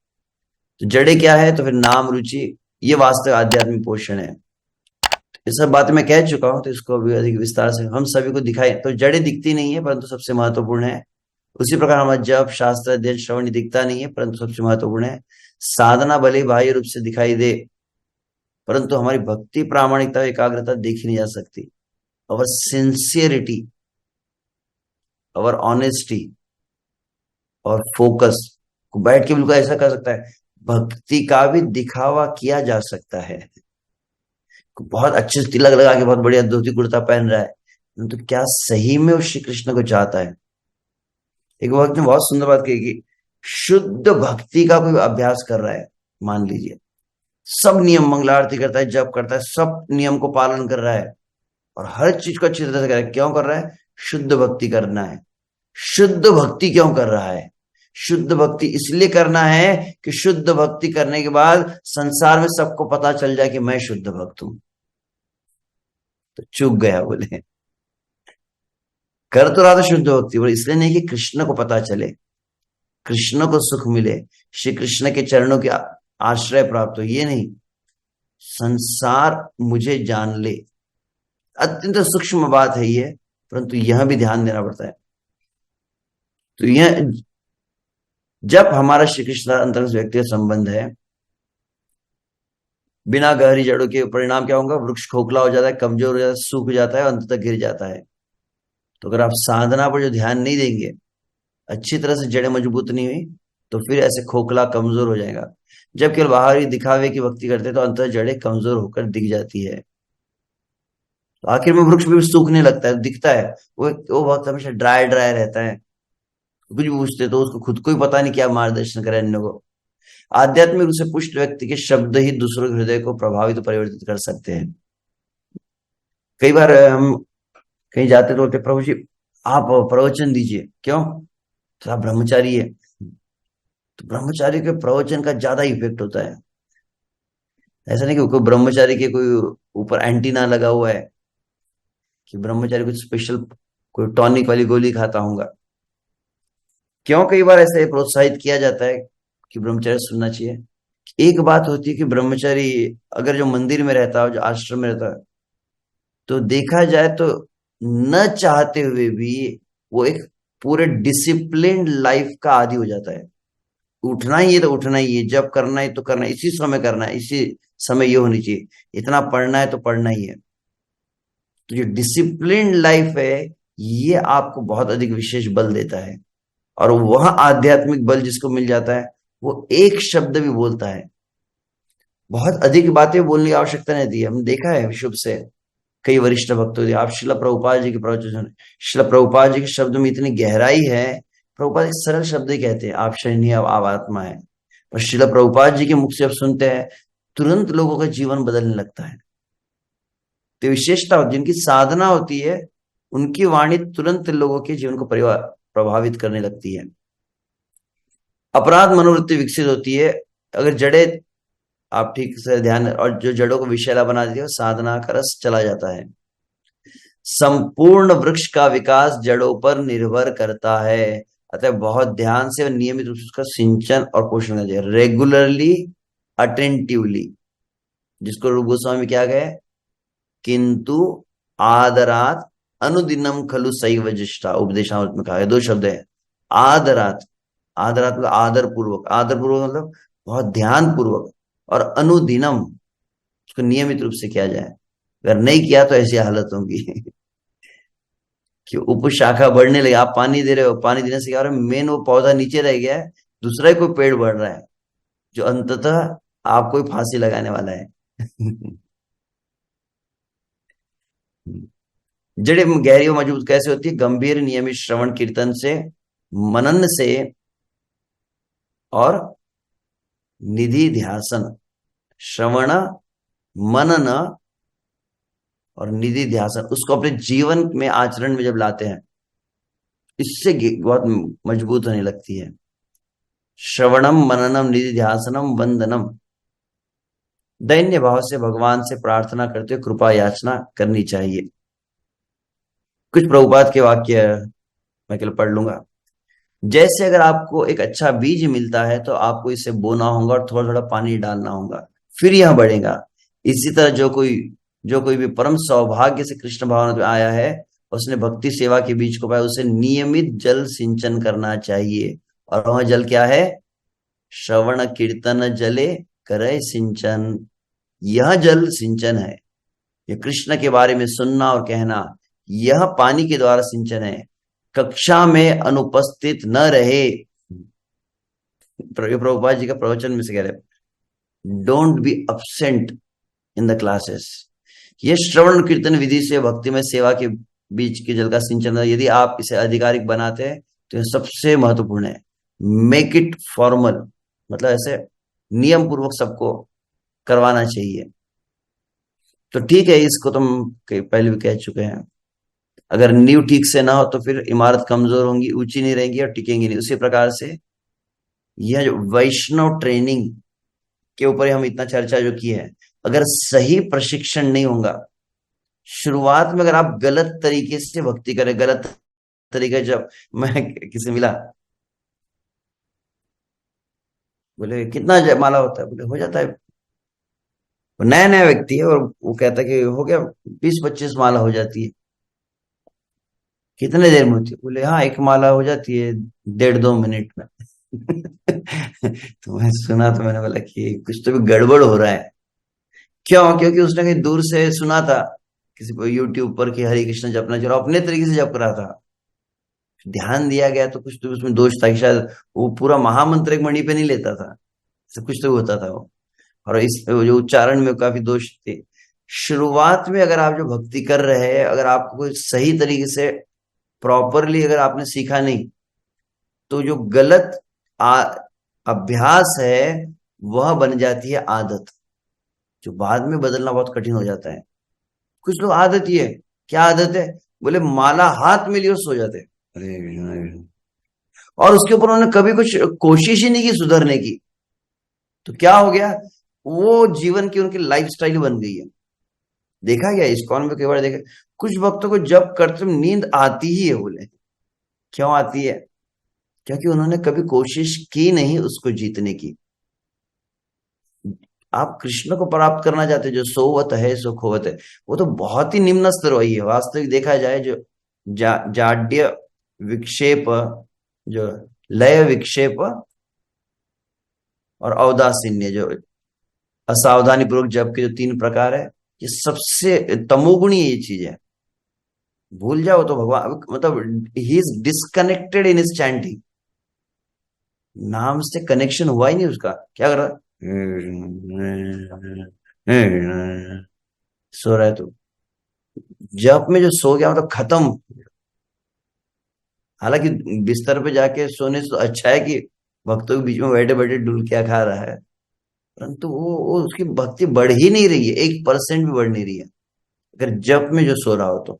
तो जड़े क्या है, तो फिर नाम रुचि, ये वास्तव आध्यात्मिक पोषण है। ये सब बातें मैं कह चुका हूं, तो इसको अभी अधिक विस्तार से हम सभी को दिखाए तो जड़ें दिखती नहीं है परंतु सबसे महत्वपूर्ण है। उसी प्रकार हमारा जप शास्त्र अध्ययन श्रवण दिखता नहीं है परंतु सबसे महत्वपूर्ण है। साधना भले ही बाह्य रूप से दिखाई दे परंतु हमारी भक्ति प्रामाणिकता एकाग्रता देखी नहीं जा सकती। अवर सिंसियरिटी, अवर ऑनेस्टी और फोकस को बैठ के बिल्कुल ऐसा कर सकता है। भक्ति का भी दिखावा किया जा सकता है। बहुत अच्छे से तिलक लगा के बहुत बढ़िया धोती कुर्ता पहन रहा है, तो क्या सही में वो श्री कृष्ण को चाहता है? एक वक्त ने बहुत सुंदर बात कही कि शुद्ध भक्ति का कोई अभ्यास कर रहा है, मान लीजिए सब नियम, मंगलारती करता है, जप करता है, सब नियम को पालन कर रहा है और हर चीज को अच्छी तरह से कर रहा है। क्यों कर रहा है? शुद्ध भक्ति करना है। शुद्ध भक्ति क्यों कर रहा है? शुद्ध भक्ति इसलिए करना है कि शुद्ध भक्ति करने के बाद संसार में सबको पता चल जाए कि मैं शुद्ध भक्त हूं। तो चूक गया बोले, कर तो रहा था शुद्ध भक्ति, बोले इसलिए नहीं कि कृष्ण को पता चले, कृष्ण को सुख मिले, श्री कृष्ण के चरणों के आश्रय प्राप्त हो, ये नहीं, संसार मुझे जान ले। अत्यंत सूक्ष्म बात है ये, परंतु यह भी ध्यान देना पड़ता है। तो यह जब हमारा श्री कृष्ण अंतर्गत व्यक्तिगत संबंध है, बिना गहरी जड़ों के परिणाम क्या होगा? वृक्ष खोखला हो जाता है, कमजोर हो जाता है, सूख जाता है और अंत तक गिर जाता है। तो अगर आप साधना पर जो ध्यान नहीं देंगे, अच्छी तरह से जड़ें मजबूत नहीं हुई, तो फिर ऐसे खोखला कमजोर हो जाएगा। जब केवल बाहरी दिखावे की भक्ति करते हैं तो अंतर जड़ें कमजोर होकर दिख जाती है, तो आखिर में वृक्ष भी सूखने लगता है, दिखता है वो वक्त हमेशा ड्राई ड्राई रहता है। कुछ भी पूछते तो उसको खुद को ही पता नहीं क्या मार्गदर्शन करे अन्य को। आध्यात्मिक रूप से पुष्ट व्यक्ति के शब्द ही दूसरों के हृदय को प्रभावित परिवर्तित कर सकते हैं। कई बार हम कहीं जाते तो बोलते, प्रभु जी आप प्रवचन दीजिए। क्यों? तो आप ब्रह्मचारी है, तो ब्रह्मचारी के प्रवचन का ज्यादा इफेक्ट होता है। ऐसा नहीं कि कोई ब्रह्मचारी के कोई ऊपर एंटीना लगा हुआ है कि ब्रह्मचारी कुछ स्पेशल कोई टॉनिक वाली गोली खाता होगा। क्यों कई बार ऐसे प्रोत्साहित किया जाता है कि ब्रह्मचर्य सुनना चाहिए? एक बात होती है कि ब्रह्मचारी अगर जो मंदिर में रहता है, जो आश्रम में रहता है, तो देखा जाए तो न चाहते हुए भी वो एक पूरे डिसिप्लिन्ड लाइफ का आदी हो जाता है। उठना ही है तो उठना ही है, जब करना है तो करना है, इसी समय करना है, इसी समय ये होनी चाहिए, इतना पढ़ना है तो पढ़ना ही है। तो जो डिसिप्लिन्ड लाइफ है ये आपको बहुत अधिक विशेष बल देता है, और वह आध्यात्मिक बल जिसको मिल जाता है वो एक शब्द भी बोलता है। बहुत अधिक बातें बोलने की आवश्यकता नहीं थी। हमने देखा है विश्व से कई वरिष्ठ भक्तों ने, आप शिला प्रभुपाद जी के प्रवचन, शिला प्रभुपाद जी के शब्द में इतनी गहराई है। प्रभुपाद एक सरल शब्द ही कहते हैं, आप शरीर आप आत्मा है, पर शिला प्रभुपाद जी के मुख से आप सुनते हैं तुरंत लोगों का जीवन बदलने लगता है। तो विशेषता होती है, जिनकी साधना होती है उनकी वाणी तुरंत लोगों के जीवन को प्रभावित करने लगती है। अपराध मनोवृत्ति विकसित होती है अगर जड़े आप ठीक से ध्यान, और जो जड़ों को विषैला बना देती है साधना का रस चला जाता है। संपूर्ण वृक्ष का विकास जड़ों पर निर्भर करता है, अतः बहुत ध्यान से और नियमित रूप से उसका सिंचन और पोषण करना चाहिए, रेगुलरली अटेंटिवली, जिसको रूप गोस्वामी क्या गए, किंतु आदरात अनुदिनम खलु सैव जिष्ठा, उपदेशामृत में कहा है। दो शब्द है, आदरात, आदरात मतलब आदर पूर्वक, आदर पूर्वक मतलब बहुत ध्यान पूर्वक, और अनुदिनम उसको नियमित रूप से किया जाए। अगर नहीं किया तो ऐसी हालत होगी कि उपशाखा बढ़ने लगे, आप पानी दे रहे हो, पानी देने से क्या हो रहा है, मेन वो पौधा नीचे रह गया है, दूसरा ही कोई पेड़ बढ़ रहा है जो अंततः आपको ही फांसी लगाने वाला है जड़ें गहरी और मजबूत कैसे होती है? गंभीर नियमित श्रवण कीर्तन से, मनन से और निधि ध्यासन। श्रवण, मनन और निधि ध्यासन, उसको अपने जीवन में आचरण में जब लाते हैं इससे बहुत मजबूत होने लगती है। श्रवणम मननम निधि ध्यासनम वंदनम, दैन्य भाव से भगवान से प्रार्थना करते हुए कृपा याचना करनी चाहिए। कुछ प्रभुपाद के वाक्य मैं केवल पढ़ लूंगा। जैसे अगर आपको एक अच्छा बीज मिलता है तो आपको इसे बोना होगा और थोड़ा थोड़ा पानी डालना होगा, फिर यह बढ़ेगा। इसी तरह जो कोई जो कोई भी परम सौभाग्य से कृष्ण भावना में आया है, उसने भक्ति सेवा के बीज को पाया, उसे नियमित जल सिंचन करना चाहिए। और वह जल क्या है? श्रवण कीर्तन जले करे सिंचन। यह जल सिंचन है। ये कृष्ण के बारे में सुनना और कहना, यह पानी के द्वारा सिंचन है। कक्षा में अनुपस्थित न रहे, प्रभुपाद जी का प्रवचन में से कह रहे, don't be absent in the classes. ये श्रवण कीर्तन विधि से भक्ति में सेवा के बीच के जल का सिंचन है। यदि आप इसे आधिकारिक बनाते हैं तो यह सबसे महत्वपूर्ण है। मेक इट फॉर्मल, मतलब ऐसे नियम पूर्वक सबको करवाना चाहिए। तो ठीक है, इसको तो हम पहले भी कह चुके हैं। अगर नींव ठीक से ना हो तो फिर इमारत कमजोर होंगी, ऊंची नहीं रहेंगी और टिकेंगी नहीं। उसी प्रकार से यह जो वैष्णव ट्रेनिंग के ऊपर हम इतना चर्चा जो की है, अगर सही प्रशिक्षण नहीं होगा, शुरुआत में अगर आप गलत तरीके से भक्ति करें, गलत तरीके, जब मैं किसी मिला, बोले कितना माला होता है, बोले हो जाता है, वो नया नया व्यक्ति है और वो कहता है कि हो गया 20-25 माला हो जाती है। कितने देर में होती है? बोले हाँ, एक माला हो जाती है 1.5-2 मिनट में। तो मैं सुना तो मैंने बोला कि कुछ तो भी गड़बड़ हो रहा है। क्यों? क्योंकि उसने कहीं दूर से सुना था किसी को यूट्यूब पर कि हरे कृष्ण जपना चाहिए, अपने तरीके से जप रहा था। ध्यान दिया गया तो कुछ तो उसमें दोष था कि शायद वो पूरा महामंत्र एक मणि पे नहीं लेता था, सब कुछ तो होता था वो। और इस जो उच्चारण में काफी दोष थे। शुरुआत में अगर आप जो भक्ति कर रहे हैं, अगर आपको कोई सही तरीके से प्रॉपरली अगर आपने सीखा नहीं, तो जो गलत अभ्यास है वह बन जाती है आदत, जो बाद में बदलना बहुत कठिन हो जाता है। कुछ लोग आदत ही है। क्या आदत है? बोले माला हाथ में लिए और सो जाते। अरे, और उसके ऊपर उन्होंने कभी कुछ कोशिश ही नहीं की सुधरने की। तो क्या हो गया? वो जीवन की उनकी लाइफस्टाइल बन गई है। देखा गया इस्कॉन में कई बार देखा, कुछ भक्तों को जब करते नींद आती ही है। बोले क्यों आती है? क्योंकि उन्होंने कभी कोशिश की नहीं उसको जीतने की। आप कृष्ण को प्राप्त करना चाहते, जो सोवत है सो खोवत है, वो तो बहुत ही निम्न स्तर वही है। वास्तविक देखा जाए, जो जाड्य विक्षेप, जो लय विक्षेप और औदासीन्य, जो असावधानी पूर्वक जप के जो 3 प्रकार है, ये सबसे तमोगुणी ये चीज है। भूल जाओ तो भगवान, मतलब he is disconnected in his chanting. नाम से कनेक्शन हुआ ही नहीं उसका। क्या कर रहा है? सो रहा है तो जप में जो सो गया मतलब खत्म। हालांकि बिस्तर पे जाके सोने से तो अच्छा है कि भक्तों के बीच में बैठे बैठे डुलकियां खा रहा है, परंतु वो उसकी भक्ति बढ़ ही नहीं रही है, 1% भी बढ़ नहीं रही है। अगर जप में जो सो रहा हो तो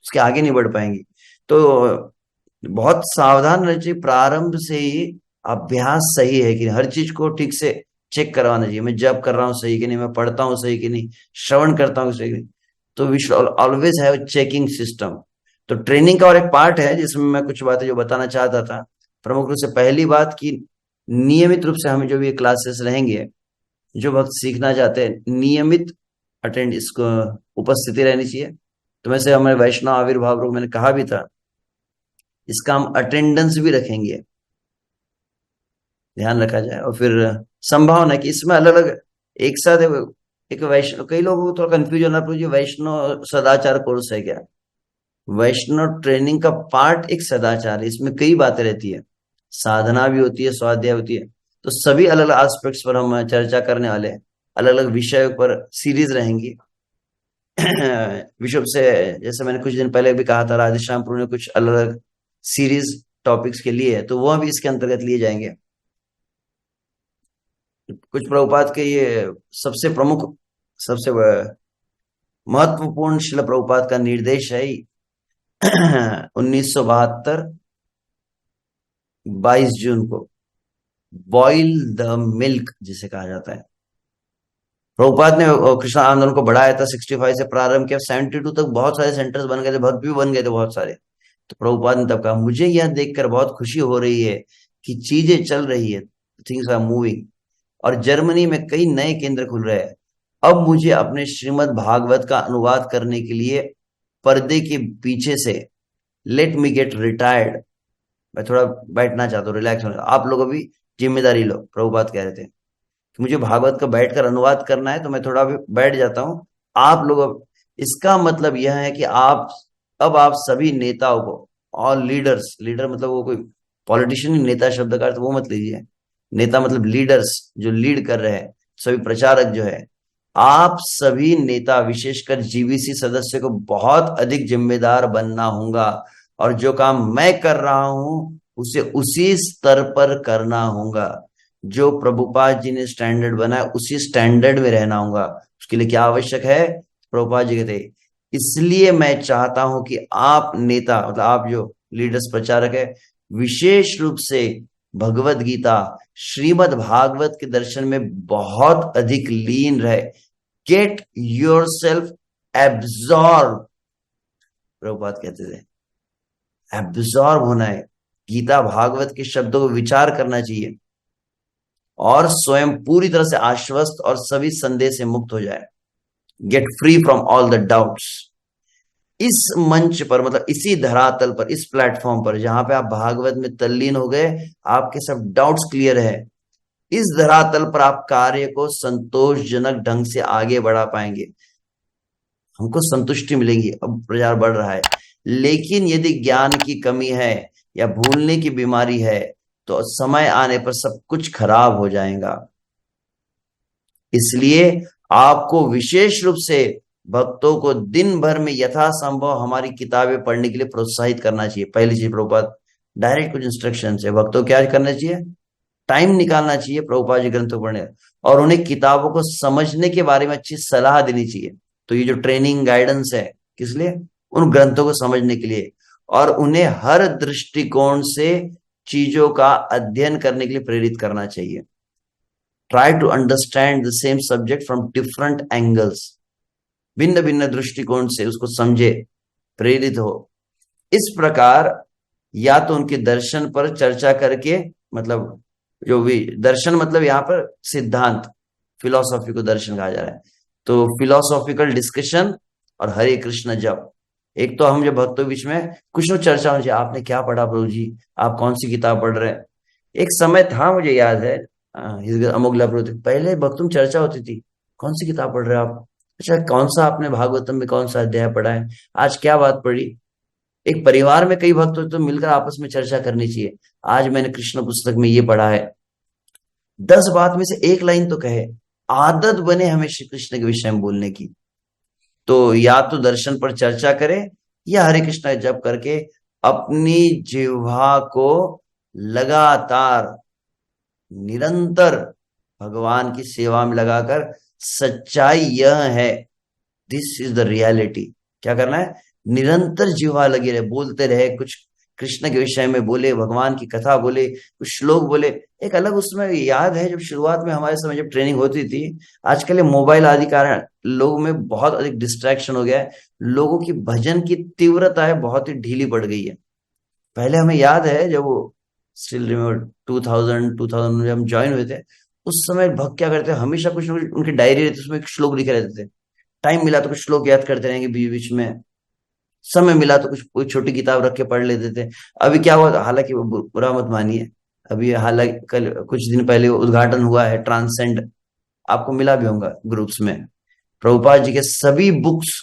उसके आगे नहीं बढ़ पाएंगी। तो बहुत सावधान रहना चाहिए प्रारंभ से ही। अभ्यास सही है कि हर चीज को ठीक से चेक करवाना चाहिए। मैं जप कर रहा हूँ सही कि नहीं, मैं पढ़ता हूँ सही कि नहीं, श्रवण करता हूँ सही कि नहीं। तो we should always have checking system. तो ट्रेनिंग का और एक पार्ट है जिसमें मैं कुछ बातें जो बताना चाहता था। प्रमुख रूप से पहली बात की, नियमित रूप से हमें जो भी क्लासेस रहेंगे, जो भक्त सीखना चाहते हैं, नियमित अटेंड इसको उपस्थिति रहनी चाहिए। तो वैसे हमारे वैष्णव आविर्भाव रोग मैंने कहा भी था, इसका हम अटेंडेंस भी रखेंगे, ध्यान रखा जाए। और फिर संभावना कि इसमें अलग अलग एक साथ एक वैष्णव, कई लोगों को थोड़ा कंफ्यूजन है, ये वैष्णव सदाचार कोर्स है क्या? वैष्णव ट्रेनिंग का पार्ट एक सदाचार है। इसमें कई बातें रहती है, साधना भी होती है, स्वाध्याय होती है। तो सभी अलग अलग एस्पेक्ट्स पर हम चर्चा करने वाले हैं। अलग अलग विषयों पर सीरीज रहेंगी। विश्व से, जैसे मैंने कुछ दिन पहले भी कहा था, राधेश्यामपुर ने कुछ अलग अलग सीरीज टॉपिक्स के लिए है, तो वह भी इसके अंतर्गत लिए जाएंगे। कुछ प्रभुपाद के ये सबसे प्रमुख, सबसे महत्वपूर्ण शिल प्रभुपाद का निर्देश है 1972 22 जून को, बॉइल द मिल्क जिसे कहा जाता है। प्रभुपाद ने कृष्ण आंदोलन को बढ़ाया था, 65 से प्रारंभ किया, 72 तक बहुत सारे सेंटर्स बन गए थे, भक्त भी बन गए थे बहुत सारे। तो प्रभुपाद ने तब कहा, मुझे यह देखकर बहुत खुशी हो रही है कि चीजें चल रही है, थिंग्स आर मूविंग। और जर्मनी में कई नए केंद्र खुल रहे हैं। अब मुझे अपने श्रीमद् भागवत का अनुवाद करने के लिए पर्दे के पीछे से लेट मी गेट रिटायर्ड, मैं थोड़ा बैठना चाहता हूँ, रिलैक्स होना। आप लोग अभी जिम्मेदारी लो, प्रभुपाद कह रहे थे कि मुझे भागवत का बैठकर अनुवाद करना है, तो मैं थोड़ा अभी बैठ जाता हूँ। आप लोग अब, इसका मतलब यह है कि आप सभी नेताओं को, ऑल लीडर्स, लीडर मतलब वो कोई पॉलिटिशियन, नेता शब्द का अर्थ वो मत लीजिए, नेता मतलब लीडर्स जो लीड कर रहे हैं, सभी प्रचारक जो है, आप सभी नेता विशेषकर जीवीसी सदस्य को बहुत अधिक जिम्मेदार बनना होगा, और जो काम मैं कर रहा हूं उसे उसी स्तर पर करना होगा। जो प्रभुपाद जी ने स्टैंडर्ड बनाया उसी स्टैंडर्ड में रहना होगा। उसके लिए क्या आवश्यक है? प्रभुपाद जी कहते, इसलिए मैं चाहता हूं कि आप नेता मतलब आप जो लीडर्स प्रचारक है, विशेष रूप से भगवत गीता, श्रीमद् भागवत के दर्शन में बहुत अधिक लीन रहे। Get your self absorb, Prabhupada कहते थे, एब्जॉर्ब होना है, गीता भागवत के शब्दों को विचार करना चाहिए और स्वयं पूरी तरह से आश्वस्त और सभी संदेह से मुक्त हो जाए। Get free from all the doubts. इस मंच पर मतलब इसी धरातल पर, इस प्लेटफॉर्म पर जहां पे आप भागवत में तल्लीन हो गए, आपके सब डाउट्स क्लियर है, इस धरातल पर आप कार्य को संतोषजनक ढंग से आगे बढ़ा पाएंगे, हमको संतुष्टि मिलेगी, अब प्रचार बढ़ रहा है। लेकिन यदि ज्ञान की कमी है या भूलने की बीमारी है तो समय आने पर सब कुछ खराब हो जाएगा। इसलिए आपको विशेष रूप से भक्तों को दिन भर में यथासंभव हमारी किताबें पढ़ने के लिए प्रोत्साहित करना चाहिए। पहली चीज, प्रभुपाद डायरेक्ट कुछ इंस्ट्रक्शन है, भक्तों क्या करना चाहिए? टाइम निकालना चाहिए प्रभुपाद जी ग्रंथों पढ़ने, और उन्हें किताबों को समझने के बारे में अच्छी सलाह देनी चाहिए। तो ये जो ट्रेनिंग गाइडेंस है किस लिए? उन ग्रंथों को समझने के लिए, और उन्हें हर दृष्टिकोण से चीजों का अध्ययन करने के लिए प्रेरित करना चाहिए। Try to understand the same subject from different angles, भिन्न भिन्न दृष्टिकोण से उसको समझे, प्रेरित हो। इस प्रकार या तो उनके दर्शन पर चर्चा करके, मतलब जो भी दर्शन मतलब यहाँ पर सिद्धांत, फिलॉसॉफी को दर्शन कहा जा रहा है, तो फिलोसॉफिकल डिस्कशन और हरे कृष्ण जप। एक तो हम जब भक्तों के बीच में कुछ न चर्चा होनी चाहिए, आपने क्या पढ़ा प्रभु जी, आप कौन सी किताब पढ़ रहे हैं। एक समय था, मुझे याद है, अमोघला प्रभु, पहले भक्तों में चर्चा होती थी, कौन सी किताब पढ़ रहे हो आप, अच्छा कौन सा आपने भागवतम में कौन सा अध्याय पढ़ा है, आज क्या बात पढ़ी। एक परिवार में कई भक्त हो तो मिलकर आपस में चर्चा करनी चाहिए, आज मैंने कृष्ण पुस्तक में ये पढ़ा है। 10 बात में से एक लाइन तो कहे, आदत बने हमें श्री कृष्ण के विषय में बोलने की। तो या तो दर्शन पर चर्चा करे या हरे कृष्ण जप करके अपनी जिह्वा को लगातार निरंतर भगवान की सेवा में लगाकर, सच्चाई यह है, दिस इज द रियलिटी, क्या करना है? निरंतर जिह्वा लगी रहे, बोलते रहे, कुछ कृष्ण के विषय में बोले, भगवान की कथा बोले, कुछ श्लोक बोले। एक अलग उसमें याद है, जब शुरुआत में हमारे समय जब ट्रेनिंग होती थी, आजकल ये मोबाइल आदि कारण लोगों में बहुत अधिक डिस्ट्रैक्शन हो गया है, लोगों की भजन की तीव्रता है बहुत ही ढीली पड़ गई है। पहले हमें याद है जब वो स्टिल रिमेम्बर 2000 में हम ज्वाइन हुए थे, उस समय भक्त क्या करते, हमेशा कुछ ना कुछ उनकी डायरी रहती, उसमें एक श्लोक लिखे रहते थे, टाइम मिला तो कुछ श्लोक याद करते रहेंगे, बीच बीच में समय मिला तो कुछ कोई छोटी किताब रख के पढ़ लेते थे। अभी क्या हुआ, हालांकि वो बुरा मत मानिए, अभी हालांकि कल कुछ दिन पहले उद्घाटन हुआ है ट्रांसेंड, आपको मिला भी होगा ग्रुप्स में, प्रभुपाद जी के सभी बुक्स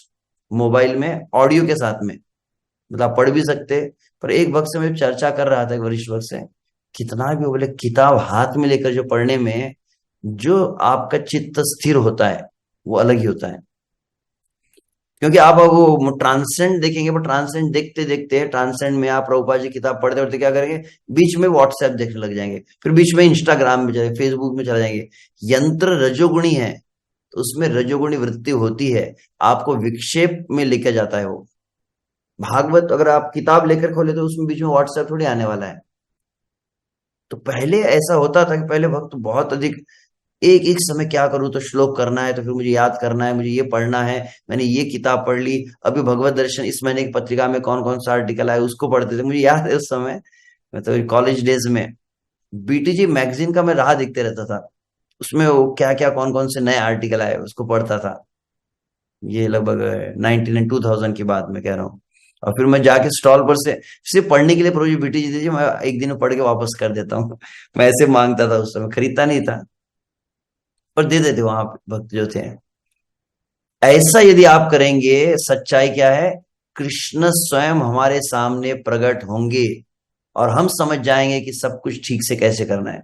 मोबाइल में ऑडियो के साथ में, मतलब आप पढ़ भी सकते। पर एक वक्त से मैं चर्चा कर रहा था एक वरिष्ठ वक्त से, कितना भी बोले किताब हाथ में लेकर जो पढ़ने में जो आपका चित्त स्थिर होता है वो अलग ही होता है। क्योंकि आप अब वो ट्रांसेंड देखेंगे, वो ट्रांसेंड देखते देखते, ट्रांसेंड में आप प्रभुपाद जी किताब पढ़ते पढ़ते क्या करेंगे, बीच में व्हाट्सएप देखने लग जाएंगे, फिर बीच में इंस्टाग्राम में चले, फेसबुक में चले जाएंगे। यंत्र रजोगुणी है तो उसमें रजोगुणी वृत्ति होती है, आपको विक्षेप में लेकर जाता है वो। भागवत अगर आप किताब लेकर खोले तो उसमें बीच में व्हाट्सएप थोड़ी आने वाला है। तो पहले ऐसा होता था कि पहले भक्त बहुत अधिक, एक एक समय क्या करूं, तो श्लोक करना है तो फिर मुझे याद करना है, मुझे ये पढ़ना है, मैंने ये किताब पढ़ ली, अभी भगवत दर्शन इस महीने की पत्रिका में कौन कौन सा आर्टिकल आया उसको पढ़ते थे। मुझे याद है उस समय, मतलब कॉलेज डेज में बीटीजी मैगजीन का मैं राह देखते रहता था, उसमें वो क्या क्या कौन कौन से नए आर्टिकल आए उसको पढ़ता था। ये लगभग 1900 की बात मैं कह रहा हूँ। और फिर मैं जाके स्टॉल पर से सिर्फ पढ़ने के लिए, प्रभु जी बेटी जी दीजिए, मैं एक दिन में पढ़ के वापस कर देता हूँ। मैं ऐसे मांगता था, उस समय खरीदता नहीं था, पर दे देते वहां पे भक्त जो थे। ऐसा यदि आप करेंगे, सच्चाई क्या है, कृष्ण स्वयं हमारे सामने प्रकट होंगे और हम समझ जाएंगे कि सब कुछ ठीक से कैसे करना है।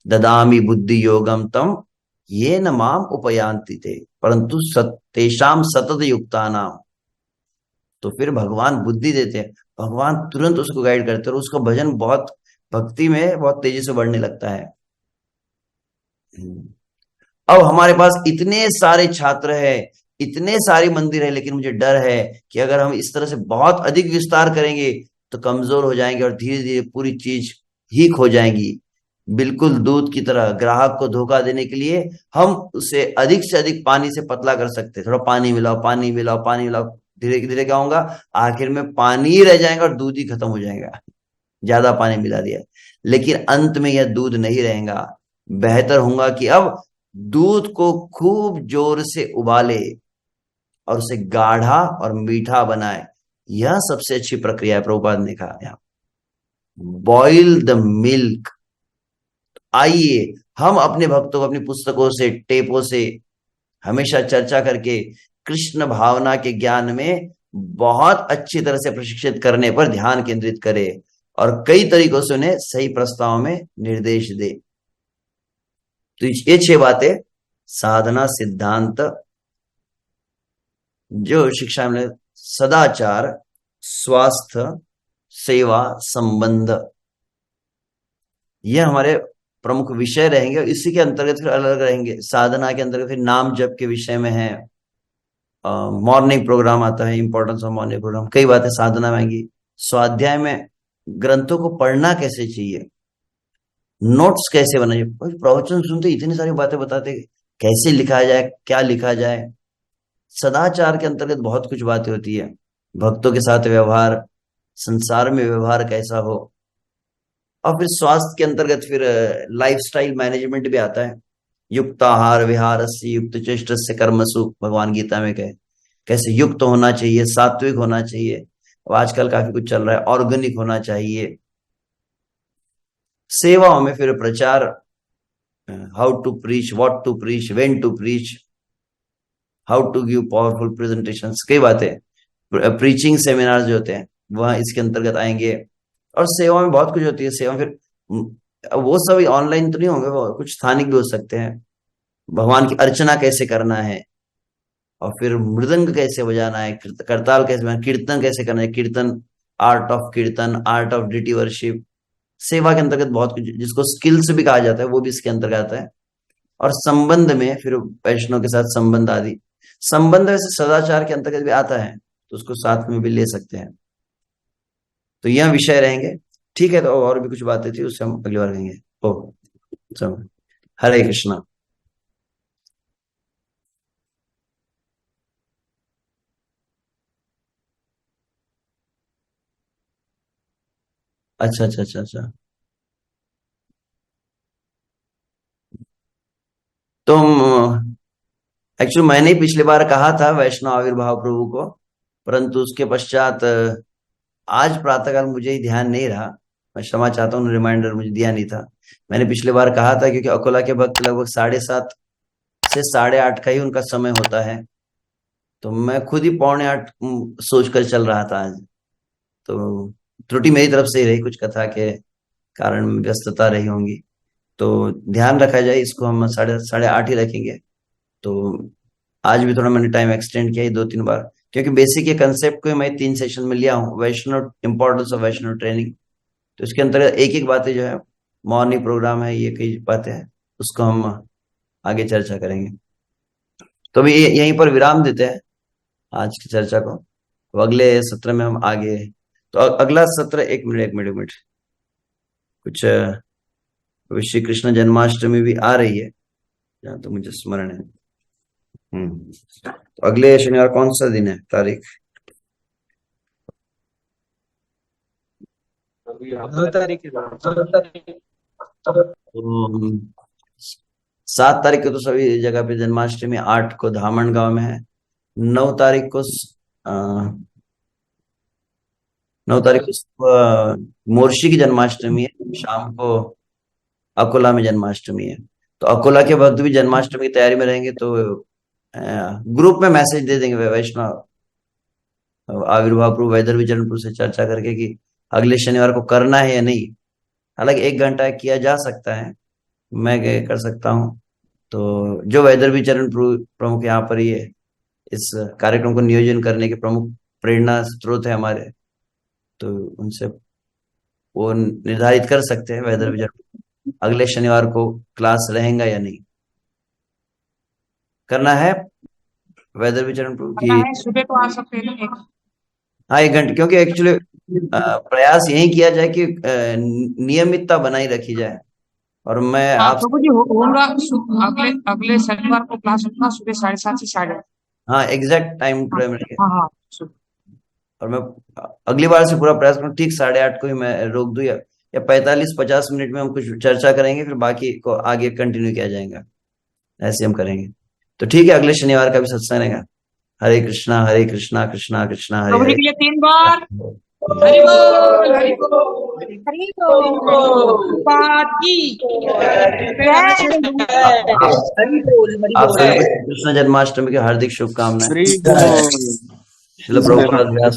ददामि बुद्धि योगम तम ये न माम उपयांति थे परंतु तेषाम सतत युक्ता नाम। तो फिर भगवान बुद्धि देते हैं, भगवान तुरंत उसको गाइड करते हैं और उसका भजन बहुत, भक्ति में बहुत तेजी से बढ़ने लगता है। अब हमारे पास इतने सारे छात्र हैं, इतने सारे मंदिर है, लेकिन मुझे डर है कि अगर हम इस तरह से बहुत अधिक विस्तार करेंगे तो कमजोर हो जाएंगे और धीरे धीरे पूरी चीज हीक हो जाएंगी। बिल्कुल दूध की तरह ग्राहक को धोखा देने के लिए हम उसे अधिक से अधिक पानी से पतला कर सकते हैं। थोड़ा पानी मिलाओ, पानी मिलाओ, पानी मिलाओ, धीरे धीरे क्या होगा, आखिर में पानी ही रह जाएगा और दूध ही खत्म हो जाएगा, ज्यादा पानी मिला दिया। लेकिन अंत में यह दूध नहीं रहेगा। बेहतर होगा कि अब दूध को खूब जोर से उबाले और उसे गाढ़ा और मीठा बनाए। यह सबसे अच्छी प्रक्रिया है, प्रभुपाद ने कहा यहाँ, बॉइल द मिल्क। आइए हम अपने भक्तों को अपनी पुस्तकों से, टेपों से हमेशा चर्चा करके कृष्ण भावना के ज्ञान में बहुत अच्छी तरह से प्रशिक्षित करने पर ध्यान केंद्रित करें और कई तरीकों से उन्हें सही प्रस्ताव में निर्देश दे। तो ये 6 बातें साधना सिद्धांत जो शिक्षा में, सदाचार, स्वास्थ्य, सेवा, संबंध, ये हमारे प्रमुख विषय रहेंगे। और इसी के अंतर्गत फिर अलग अलग रहेंगे। साधना के अंतर्गत फिर नाम जप के विषय में है, मॉर्निंग प्रोग्राम आता है, इंपॉर्टेंस ऑफ मॉर्निंग प्रोग्राम, कई बातें साधना में आएंगी। स्वाध्याय में ग्रंथों को पढ़ना कैसे चाहिए, नोट्स कैसे बनाइए, प्रवचन सुनते इतनी सारी बातें बताते, कैसे लिखा जाए, क्या लिखा जाए। सदाचार के अंतर्गत बहुत कुछ बातें होती है, भक्तों के साथ व्यवहार, संसार में व्यवहार कैसा हो। और फिर स्वास्थ्य के अंतर्गत फिर लाइफस्टाइल मैनेजमेंट भी आता है। युक्त आहार विहार युक्त चेष्ट से कर्मसु, भगवान गीता में कहे कैसे युक्त होना चाहिए, सात्विक होना चाहिए। अब आजकल काफी कुछ चल रहा है, ऑर्गेनिक होना चाहिए। सेवाओं में फिर प्रचार, how to preach, what to preach, when to preach, how to give powerful presentations, कई बातें। प्रीचिंग सेमिनार जो होते हैं वह इसके अंतर्गत आएंगे। और सेवा में बहुत कुछ होती है। सेवा फिर वो सब ऑनलाइन तो नहीं होंगे, वो कुछ स्थानिक भी हो सकते हैं। भगवान की अर्चना कैसे करना है, और फिर मृदंग कैसे बजाना है, करताल कैसे बजाना, कीर्तन कैसे करना है, कीर्तन, आर्ट ऑफ कीर्तन, आर्ट ऑफ डिटी वर्शिप। सेवा के अंतर्गत बहुत कुछ जिसको स्किल्स भी कहा जाता है वो भी इसके अंतर्गत आता है। और संबंध में फिर वैष्णव के साथ संबंध आदि। संबंध वैसे सदाचार के अंतर्गत भी आता है, तो उसको साथ में भी ले सकते हैं। तो यह विषय रहेंगे। ठीक है, तो और भी कुछ बातें थी उससे हम अगली बार कहेंगे। ओ सब, हरे कृष्णा। अच्छा अच्छा अच्छा अच्छा। तो एक्चुअली मैंने ही पिछली बार कहा था वैष्णव आविर्भाव प्रभु को, परंतु उसके पश्चात आज प्रातःकाल मुझे ही ध्यान नहीं रहा। मैं क्षमा चाहता हूँ, रिमाइंडर मुझे दिया नहीं था। मैंने पिछली बार कहा था क्योंकि अकोला के भक्त लगभग 7:30 से 8:30 का ही उनका समय होता है। तो मैं खुद ही 7:45 सोच कर चल रहा था आज। तो त्रुटि मेरी तरफ से ही रही, कुछ कथा के कारण व्यस्तता रही होंगी। तो ध्यान रखा जाए, इसको हम साढ़े साढ़े आठ ही रखेंगे। तो आज भी थोड़ा मैंने टाइम एक्सटेंड किया ही 2-3 बार, क्योंकि बेसिक ये कंसेप्ट को मैं 3 सेशन में लिया हूँ, वैष्णव इंपॉर्टेंस ऑफ वैष्णव ट्रेनिंग। तो इसके अंतर्गत एक एक बातें जो है, मॉर्निंग प्रोग्राम है, ये कई बातें हैं, उसको हम आगे चर्चा करेंगे। तो अभी यहीं पर विराम देते हैं आज की चर्चा को। तो अगले सत्र में हम आगे, तो अगला सत्र, एक मिनट एक मिनट एक मिनट, कुछ श्री कृष्ण जन्माष्टमी भी आ रही है जहाँ तो मुझे स्मरण है। तो अगले शनिवार कौन सा दिन है, तारीख? 2 तारीख है। तो 7 तारीख को तो सभी जगह पे जन्माष्टमी, 8 को धामण गांव में है, 9 तारीख को 9 तारीख को मोर्शी की जन्माष्टमी है, शाम को अकोला में जन्माष्टमी है। तो अकोला के भक्त भी जन्माष्टमी की तैयारी में रहेंगे, तो ग्रुप में मैसेज दे देंगे वैष्णव आविर्भाव प्रभु वैदर विचरणपुर से चर्चा करके कि अगले शनिवार को करना है या नहीं। हालांकि 1 घंटा किया जा सकता है, मैं कर सकता हूँ। तो जो वैदर विचरण प्रमुख यहाँ पर ये इस कार्यक्रम को नियोजन करने के प्रमुख प्रेरणा स्रोत है हमारे, तो उनसे वो निर्धारित कर सकते हैं वैदर विचरण अगले शनिवार को क्लास रहेगा या नहीं। करना है वैदर विचरण की सुबह को आ सकते हैं। हाँ 1 घंटे, क्योंकि एक्चुअली प्रयास यही किया जाए कि नियमितता बनाई रखी जाए। और मैं आप प्रभु जी होगा अगले शनिवार को क्लास होगा सुबह 7:30 से 8:30। हाँ एग्जैक्ट टाइम फ्रेम रहेगा। हाँ। और मैं अगली बार से पूरा प्रयास करूँ ठीक 8:30 को ही मैं रोक दूं, या 45-50 मिनट में हम कुछ चर्चा करेंगे, फिर बाकी को आगे कंटिन्यू किया जाएगा, ऐसे हम करेंगे। तो ठीक है, अगले शनिवार का भी सत्संग रहेगा। हरे कृष्णा कृष्णा कृष्णा हरे प्रभु जी हरे। के लिए 3 बार हरि बोल हरि बोल हरि बोल पाकी आप सभी को कृष्ण जन्माष्टमी की हार्दिक शुभकामनाएं। श्री बोल। श्रील प्रभुपाद व्यास